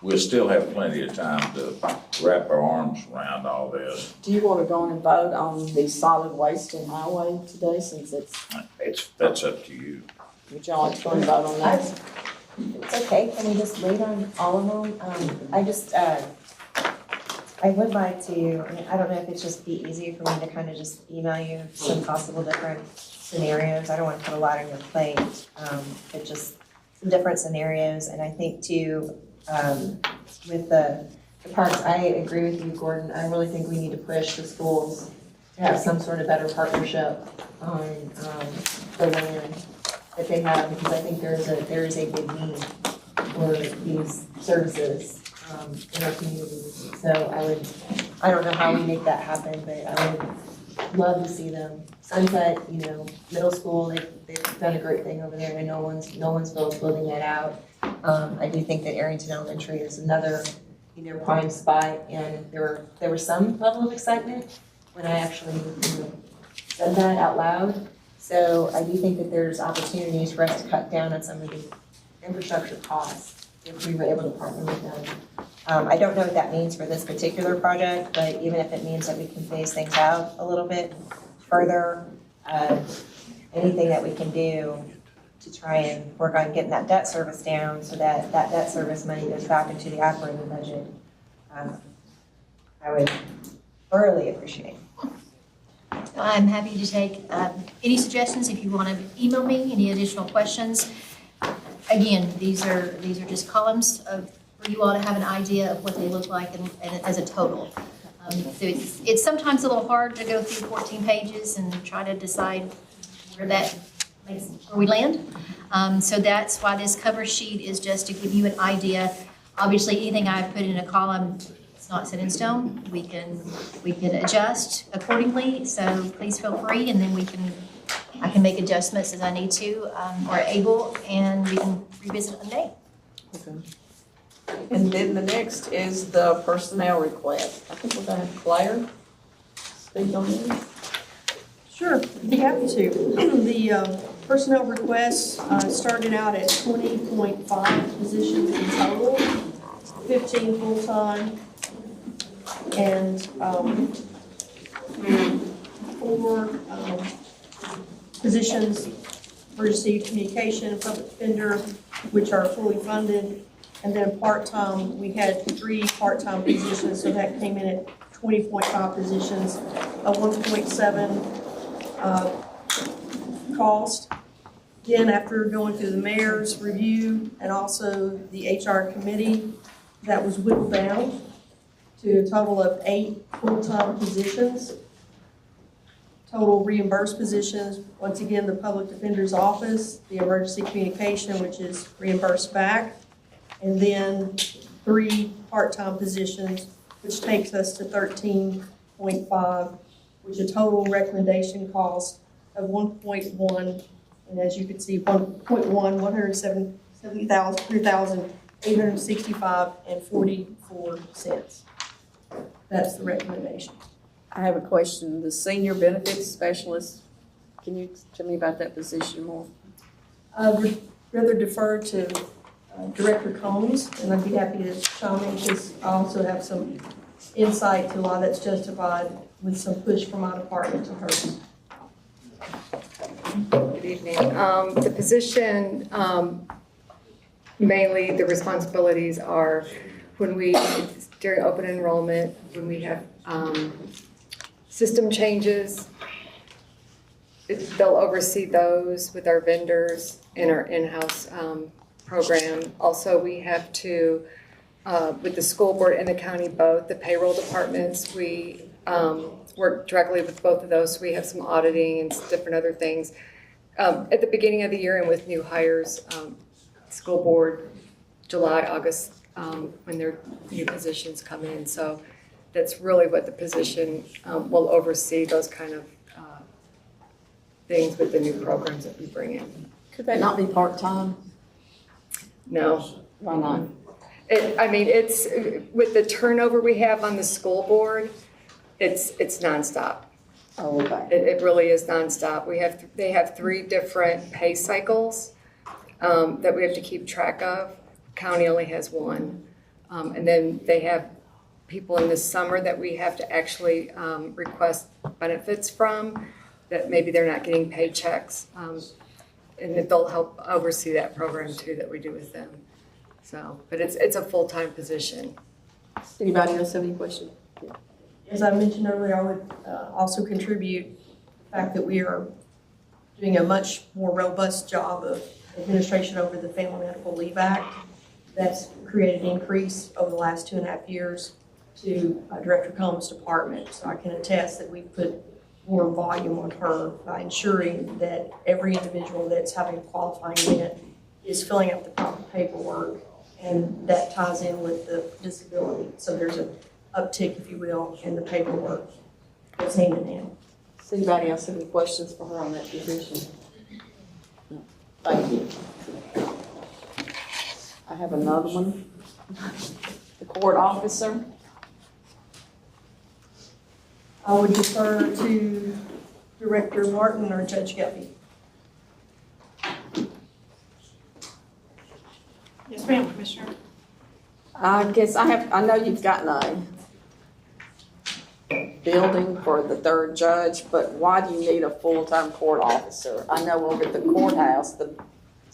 we'll still have plenty of time to wrap our arms around all this. Do you want to go on and vote on the solid waste and highway today, since That's up to you. would y'all like to go and vote on that? It's okay, can we just wait on all of them? I would like to, I don't know if it's just be easier for me to kind of just email you some possible different scenarios. I don't want to put a lot on your plate, but just some different scenarios. And I think too, with the parks, I agree with you, Gordon. I really think we need to push the schools to have some sort of better partnership on the land that they have, because I think there is a big need for these services in our communities. So I don't know how we make that happen, but I would love to see them. Sunset, middle school, they've done a great thing over there, and Nolensville's building that out. I do think that Arrington Elementary is another, prime spot, and there was some level of excitement when I actually, said that out loud. So I do think that there's opportunities for us to cut down on some of the infrastructure costs if we were able to partner with them. I don't know what that means for this particular project, but even if it means that we can phase things out a little bit further, anything that we can do to try and work on getting that debt service down so that that debt service money goes back into the operating budget, I would thoroughly appreciate. I'm happy to take any suggestions if you want to email me, any additional questions. Again, these are just columns for you all to have an idea of what they look like and as a total. So it's sometimes a little hard to go through 14 pages and try to decide where we land. So that's why this cover sheet is just to give you an idea. Obviously, anything I put in a column, it's not set in stone. We can adjust accordingly. So please feel free, and then I can make adjustments as I need to or able, and we can revisit it Monday. Okay. And then the next is the personnel request. I think we're going to have Claire speak on this. Sure, be happy to. The personnel requests started out at 20.5 positions in total, 15 full-time, and 4 positions emergency communication and public defender, which are fully funded. And then part-time, we had 3 part-time positions, so that came in at 20.5 positions, a 1.7 cost. Then after going through the mayor's review and also the HR committee, that was whittled down to a total of 8 full-time positions. Total reimbursed positions, once again, the public defender's office, the emergency communication, which is reimbursed back, and then 3 part-time positions, which takes us to 13.5, which is a total recommendation cost of 1.1, and as you can see, 170,865.44. That's the recommendation. I have a question. The senior benefits specialist, can you tell me about that position more? I would rather defer to Director Combs, and I'd be happy to chime in because I also have some insight to why that's justified with some push from my department to hers. Good evening. The position, mainly the responsibilities are during open enrollment, when we have system changes, they'll oversee those with our vendors and our in-house program. Also, we have to, with the school board and the county both, the payroll departments, we work directly with both of those. We have some auditing and different other things. At the beginning of the year and with new hires, school board, July, August, when their new positions come in. So that's really what the position will oversee, those kind of things with the new programs that we bring in. Could that not be part-time? No. Why not? It's, with the turnover we have on the school board, it's nonstop. Oh, okay. It really is nonstop. They have 3 different pay cycles that we have to keep track of. County only has 1. And then they have people in the summer that we have to actually request benefits from, that maybe they're not getting paychecks. And that they'll help oversee that program too that we do with them. So, but it's a full-time position. Anybody else have any questions? As I mentioned earlier, I would also contribute the fact that we are doing a much more robust job of administration over the Family Medical Leave Act. That's created an increase over the last 2.5 years to Director Combs' department. So I can attest that we've put more volume on her by ensuring that every individual that's having a qualifying event is filling out the proper paperwork, and that ties in with the disability. So there's an uptick, if you will, in the paperwork that's hand in hand. Does anybody else have any questions for her on that position? No. Thank you. I have another one. The court officer. I would defer to Director Martin or Judge Guppy. Yes, ma'am, Commissioner. I guess I know you've gotten a building for the 3rd judge, but why do you need a full-time court officer? I know over at the courthouse, the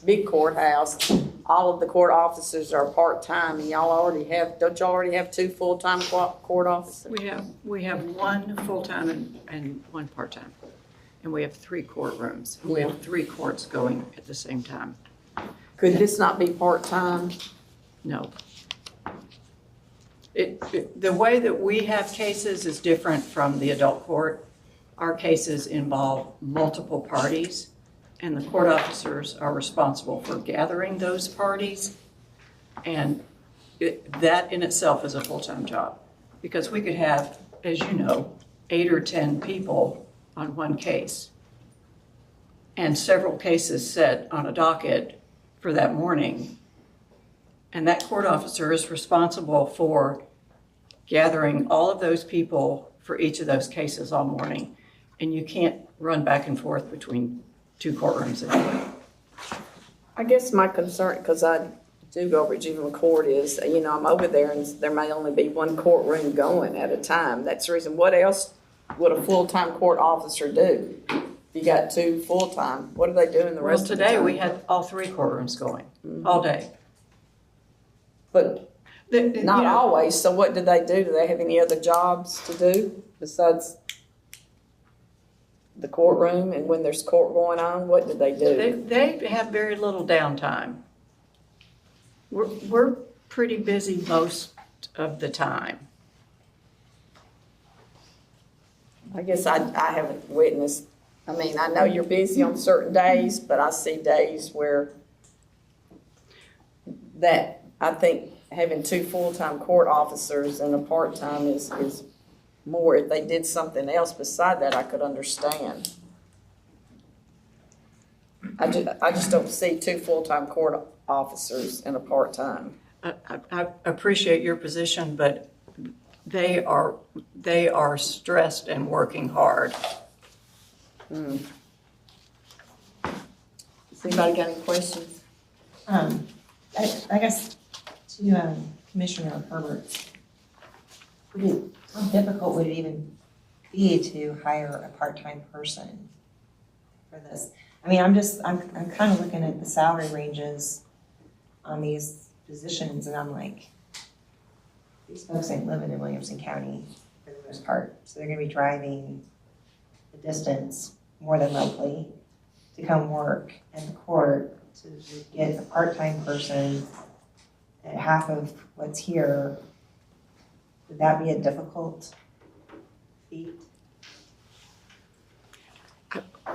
big courthouse, all of the court officers are part-time, and don't y'all already have 2 full-time court officers? We have 1 full-time and 1 part-time. And we have 3 courtrooms. We have 3 courts going at the same time. Could this not be part-time? No. The way that we have cases is different from the adult court. Our cases involve multiple parties, and the court officers are responsible for gathering those parties. And that in itself is a full-time job, because we could have, as you know, 8 or 10 people on one case, and several cases set on a docket for that morning. And that court officer is responsible for gathering all of those people for each of those cases all morning. And you can't run back and forth between 2 courtrooms at a time. I guess my concern, because I do go over juvenile court, is, I'm over there and there may only be 1 courtroom going at a time. That's the reason. What else would a full-time court officer do? If you got 2 full-time, what are they doing the rest of the time? Well, today we had all 3 courtrooms going, all day. But not always, so what do they do? Do they have any other jobs to do besides the courtroom? And when there's court going on, what do they do? They have very little downtime. We're pretty busy most of the time. I guess I haven't witnessed, I know you're busy on certain days, but I see days where that, I think having 2 full-time court officers and a part-time is more. If they did something else beside that, I could understand. I just don't see 2 full-time court officers and a part-time. I appreciate your position, but they are stressed and working hard. Has anybody got any questions? I guess to Commissioner Herbert, how difficult would it even be to hire a part-time person for this? I'm kind of looking at the salary ranges on these positions, and I'm like, these folks ain't living in Williamson County for the most part, so they're gonna be driving the distance more than likely to come work in the court. to get a part-time person at half of what's here, would that be a difficult feat?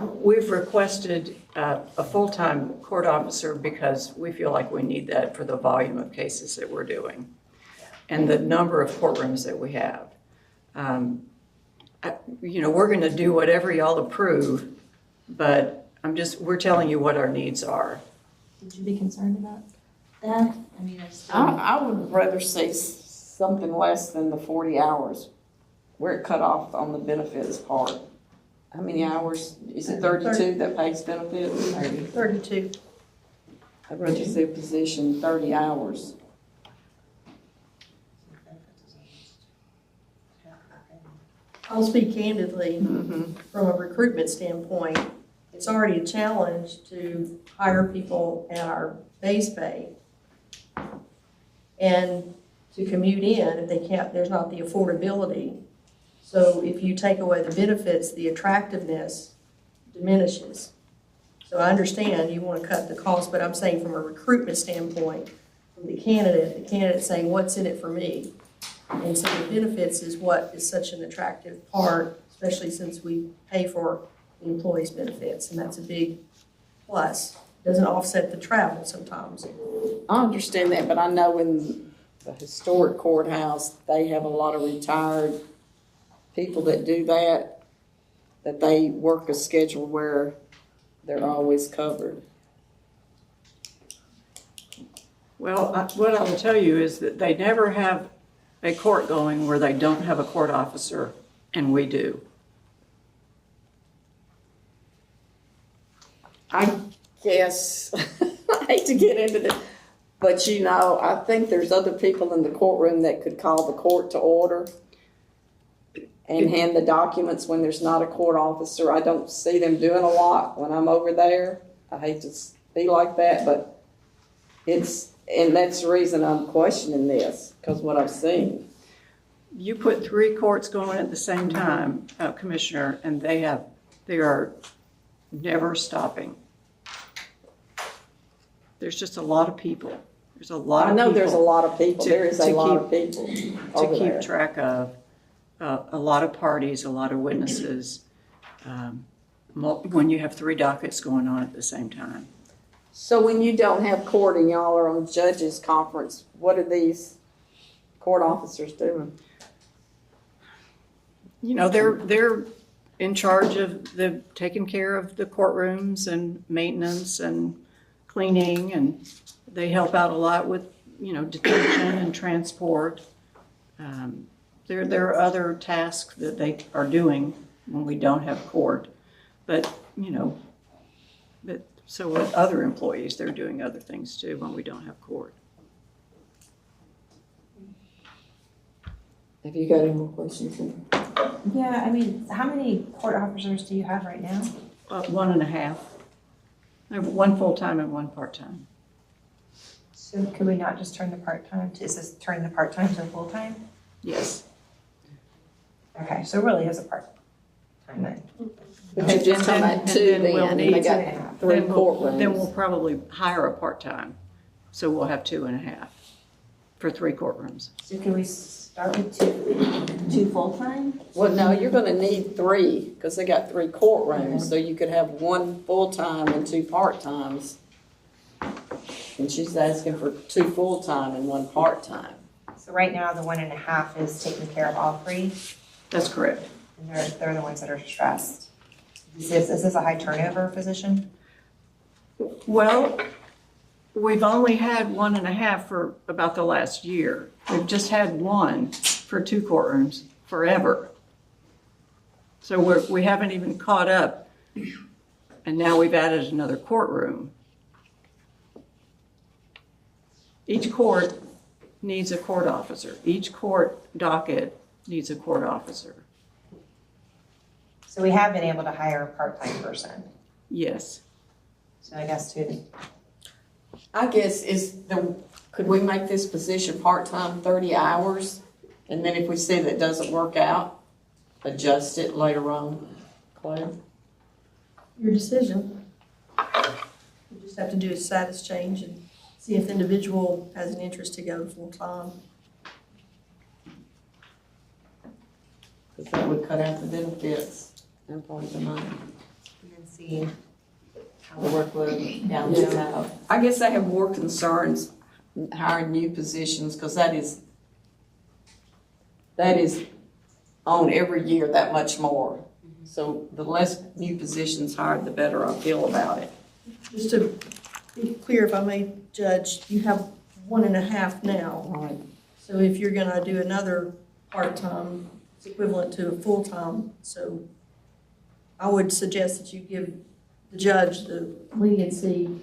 We've requested a full-time court officer because we feel like we need that for the volume of cases that we're doing and the number of courtrooms that we have. We're going to do whatever y'all approve, but we're telling you what our needs are. Would you be concerned about that? I mean, I would rather see something less than the 40 hours where it cut off on the benefits part. How many hours? Is it 32 that pays benefits? 32. I'd rather see a position 30 hours. I'll speak candidly, from a recruitment standpoint, it's already a challenge to hire people at our base pay and to commute in if they can't, there's not the affordability. So if you take away the benefits, the attractiveness diminishes. So I understand you want to cut the cost, but I'm saying from a recruitment standpoint, from the candidate saying, what's in it for me? And so the benefits is what is such an attractive part, especially since we pay for the employees' benefits, and that's a big plus. Doesn't offset the travel sometimes. I understand that, but I know in the historic courthouse, they have a lot of retired people that do that they work a schedule where they're always covered. Well, what I will tell you is that they never have a court going where they don't have a court officer, and we do. I guess, I hate to get into this, but I think there's other people in the courtroom that could call the court to order and hand the documents when there's not a court officer. I don't see them doing a lot when I'm over there. I hate to be like that, but and that's the reason I'm questioning this, because what I've seen. You put 3 courts going at the same time, Commissioner, and they are never stopping. There's just a lot of people. There's a lot of people. I know there's a lot of people. There is a lot of people to keep track of. A lot of parties, a lot of witnesses, when you have 3 dockets going on at the same time. So when you don't have court and y'all are on judges conference, what are these court officers doing? They're in charge of taking care of the courtrooms and maintenance and cleaning, and they help out a lot with, detention and transport. There are other tasks that they are doing when we don't have court, but so with other employees, they're doing other things too when we don't have court. Have you got any more questions? Yeah, I mean, how many court officers do you have right now? 1.5. I have 1 full-time and 1 part-time. So could we not just turn the part-time turn the part-time to full-time? Yes. Okay, so it really is a part-time then. But you're just talking about 2 then, and they got 3 courtrooms. Then we'll probably hire a part-time, so we'll have 2.5 for 3 courtrooms. So can we start with two full-time? Well, no, you're gonna need 3, because they got 3 courtrooms, so you could have 1 full-time and 2 part-times. And she's asking for 2 full-time and 1 part-time. So right now, the 1.5 is taking care of all 3? That's correct. And they're the ones that are stressed. Is this a high turnover position? Well, we've only had 1.5 for about the last year. We've just had 1 for 2 courtrooms forever. So we haven't even caught up, and now we've added another courtroom. Each court needs a court officer. Each court docket needs a court officer. So we have been able to hire a part-time person. Yes. So I guess 2. I guess could we make this position part-time 30 hours? And then if we see that doesn't work out, adjust it later on, Claire? Your decision. We just have to do a status change and see if the individual has an interest to go full-time. Because that would cut out the benefits and part of the money. And then see how the workload balances out. I guess I have more concerns hiring new positions, because that is on every year that much more. So the less new positions hired, the better I feel about it. Just to be clear, if I may, Judge, you have 1.5 now. Right. So if you're gonna do another part-time, it's equivalent to a full-time. So I would suggest that you give the judge the leniency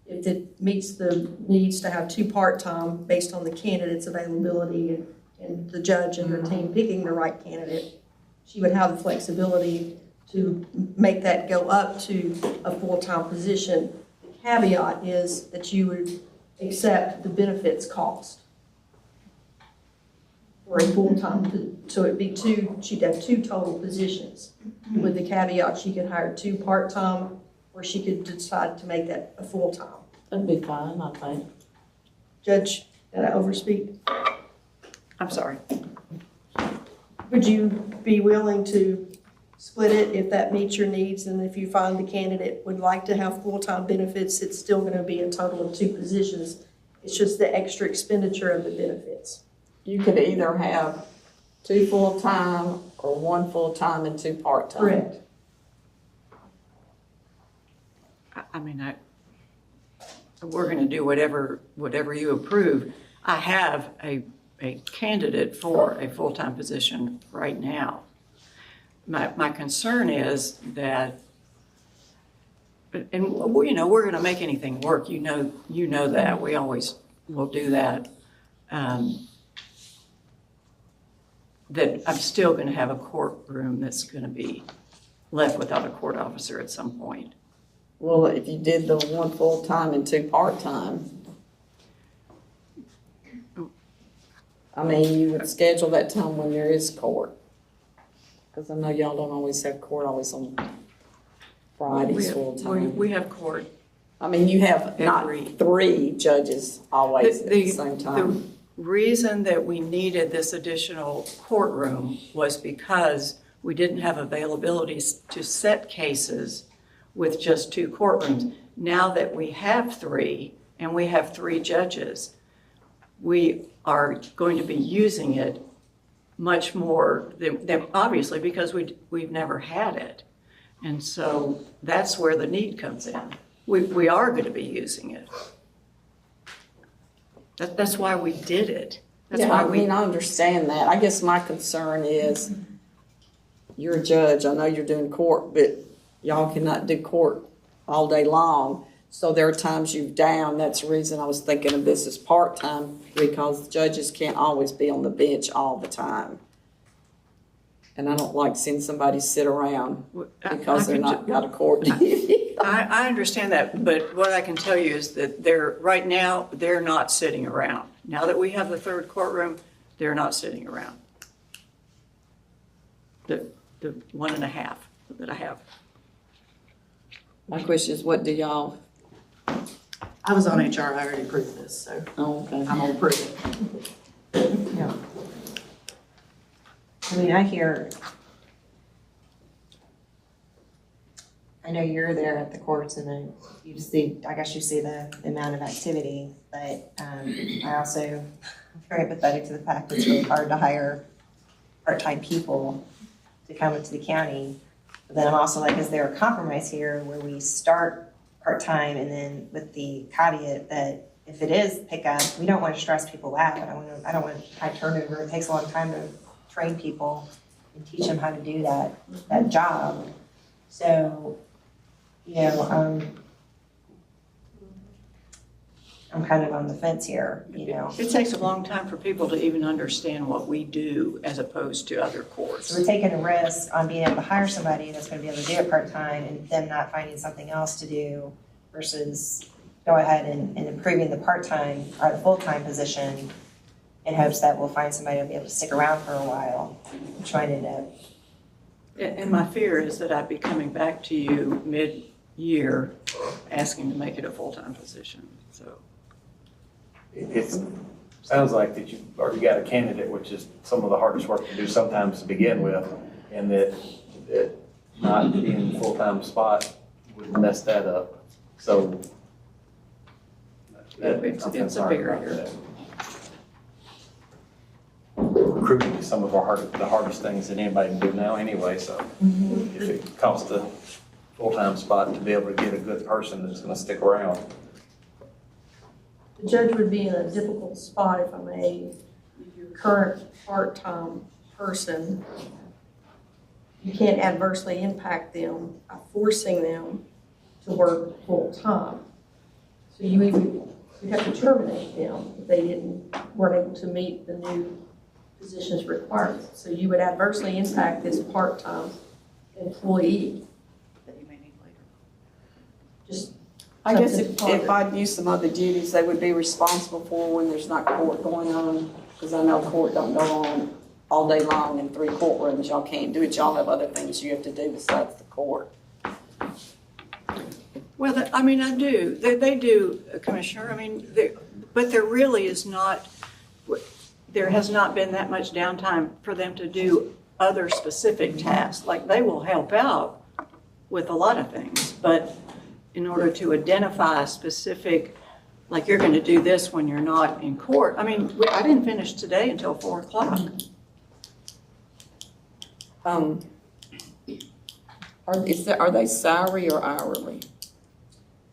if it meets the needs to have 2 part-time based on the candidate's availability and the judge and her team picking the right candidate. She would have the flexibility to make that go up to a full-time position. The caveat is that you would accept the benefits cost for a full-time, so it'd be 2, she'd have 2 total positions. With the caveat, she could hire 2 part-time, or she could decide to make that a full-time. That'd be fine, I think. Judge, did I overspeak? I'm sorry. Would you be willing to split it if that meets your needs, and if you find the candidate would like to have full-time benefits, it's still gonna be a total of 2 positions. It's just the extra expenditure of the benefits. You could either have 2 full-time or 1 full-time and 2 part-time. Correct. I mean, we're gonna do whatever you approve. I have a candidate for a full-time position right now. My concern is that, and we're gonna make anything work, you know that, we always will do that. That I'm still gonna have a courtroom that's gonna be left without a court officer at some point. Well, if you did the 1 full-time and 2 part-time, I mean, you would schedule that time when there is court. Because I know y'all don't always have court always on Fridays full-time. We have court. I mean, you have not Every- 3 judges always at the same time. The reason that we needed this additional courtroom was because we didn't have availability to set cases with just 2 courtrooms. Now that we have 3, and we have 3 judges, we are going to be using it much more than obviously, because we've never had it. And so that's where the need comes in. We are going to be using it. That's why we did it. That's why I understand that. I guess my concern is, you're a judge, I know you're doing court, but y'all cannot do court all day long. So there are times you're down. That's the reason I was thinking of this as part-time, because judges can't always be on the bench all the time. And I don't like seeing somebody sit around because they're not got a court duty. I understand that, but what I can tell you is that right now, they're not sitting around. Now that we have the 3rd courtroom, they're not sitting around. The 1.5 that I have. My question is, what do y'all? I was on HR, I already approved this, so Oh, okay. I'm gonna approve it. Yeah. I mean, I know you're there at the courts, and then you see the amount of activity, but I also am very empathetic to the fact that it's really hard to hire part-time people to come into the county. But then I'm also like, is there a compromise here where we start part-time, and then with the caveat that if it is pickup, we don't want to stress people out. I don't want high turnover. It takes a long time to train people and teach them how to do that job. So, I'm kind of on the fence here, It takes a long time for people to even understand what we do as opposed to other courts. So we're taking a risk on being able to hire somebody that's going to be able to do it part-time and them not finding something else to do versus go ahead and improving the part-time or the full-time position in hopes that we'll find somebody who'll be able to stick around for a while, which might end up. And my fear is that I'd be coming back to you year asking to make it a full-time position, so. It sounds like that you've already got a candidate, which is some of the hardest work to do sometimes to begin with, and that not being a full-time spot would mess that up. So It's a barrier. Recruiting is some of the hardest things that anybody can do now anyway, so if it costs a full-time spot to be able to get a good person that's gonna stick around. The judge would be in a difficult spot, if I may, if your current part-time person, you can't adversely impact them by forcing them to work full-time. So you'd have to terminate them if they weren't able to meet the new position's requirements. So you would adversely impact this part-time employee. That you may need later. Just I guess something if to ponder. I'd use some other duties they would be responsible for when there's not court going on, because I know court don't go on all day long in 3 courtrooms. Y'all can't do it. Y'all have other things you have to do besides the court. Well, I mean, I do. They do, Commissioner. I mean, but there really is not, there has not been that much downtime for them to do other specific tasks. Like, they will help out with a lot of things, but in order to identify a specific, like, you're going to do this when you're not in court. I mean, I didn't finish today until 4 o'clock. Are they salary or hourly?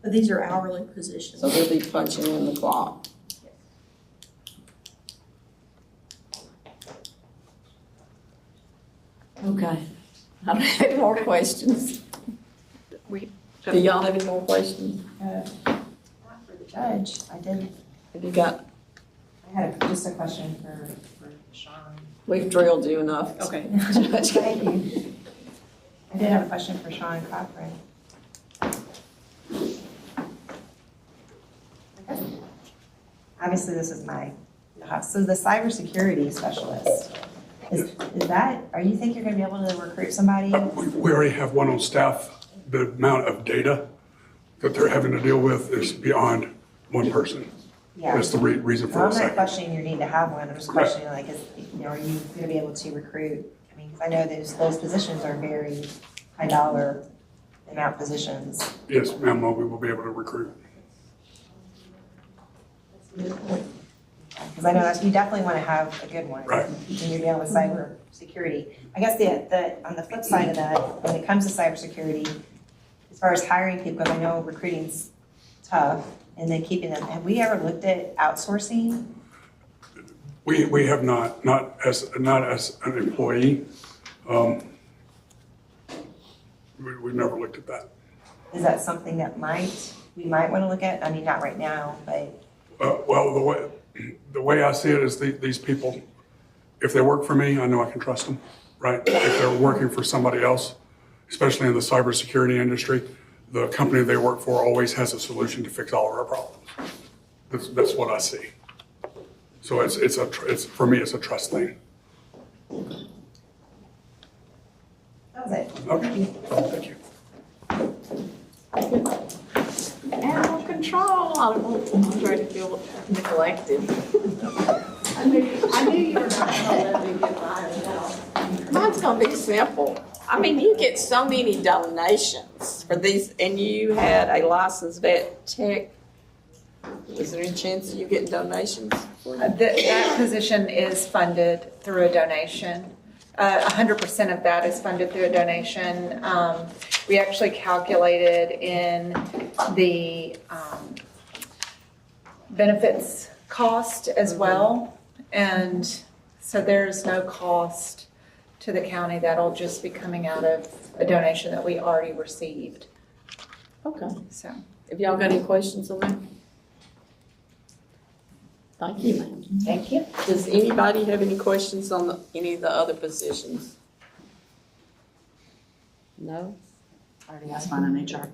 But these are hourly positions. So they'll be punching in the clock. Okay. I don't have any more questions. Do y'all have any more questions? Not for the judge, I did. Have you got? I had just a question for Sean. We've drilled you enough. Okay. Thank you. I did have a question for Sean Cochran. Okay. Obviously, this is so the cybersecurity specialist, is that, you think you're gonna be able to recruit somebody? We already have one on staff. The amount of data that they're having to deal with is beyond one person. Yeah. That's the reason for Well, the I'm not second. questioning your need to have one, I'm just questioning, like, are you gonna be able to recruit? I mean, 'cause I know those positions are very high dollar amount positions. Yes, ma'am, we will be able to recruit. Because I know that you definitely want to have a good one. Right. When you're dealing with cyber security. I guess on the flip side of that, when it comes to cybersecurity, as far as hiring people, because I know recruiting's tough, and then keeping them, have we ever looked at outsourcing? We have not as an employee. We've never looked at that. Is that something that we might want to look at? I mean, not right now, but. Well, the way I see it is these people, if they work for me, I know I can trust them, right? If they're working for somebody else, especially in the cybersecurity industry, the company they work for always has a solution to fix all of our problems. That's what I see. So it's for me, it's a trust thing. That was it. Okay, thank you. Animal control. I don't want Andre to feel neglected. I knew you were not gonna let me get mine out. Mine's gonna be simple. I mean, you get so many donations for these, and you had a licensed vet tech. Is there any chance of you getting donations for that? That position is funded through a donation. 100% of that is funded through a donation. We actually calculated in the benefits cost as well. And so there's no cost to the county. That'll just be coming out of a donation that we already received. Okay. So, Have y'all got any questions on that? Thank you, ma'am. thank you. Does anybody have any questions on any of the other positions? No? I already asked mine in HR.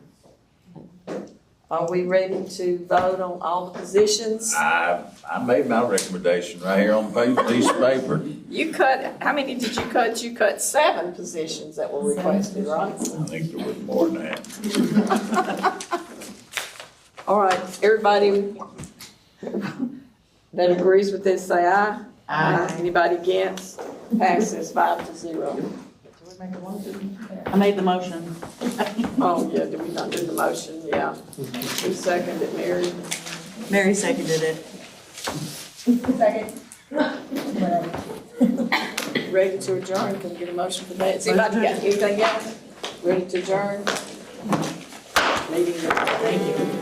Are we ready to vote on all the positions? I made my recommendation right here on piece of paper. You cut, how many did you cut? You cut 7 positions that were requested, right? I think there was more than that. All right, everybody that agrees with this, say aye. Aye. Anybody against? Passes 5-0. I made the motion. Oh, yeah, did we not do the motion? Yeah. Who seconded it, Mary? Mary seconded it. Second. Ready to adjourn? Can we get a motion for that? Has anybody got anything else? Ready to adjourn? Meeting, thank you.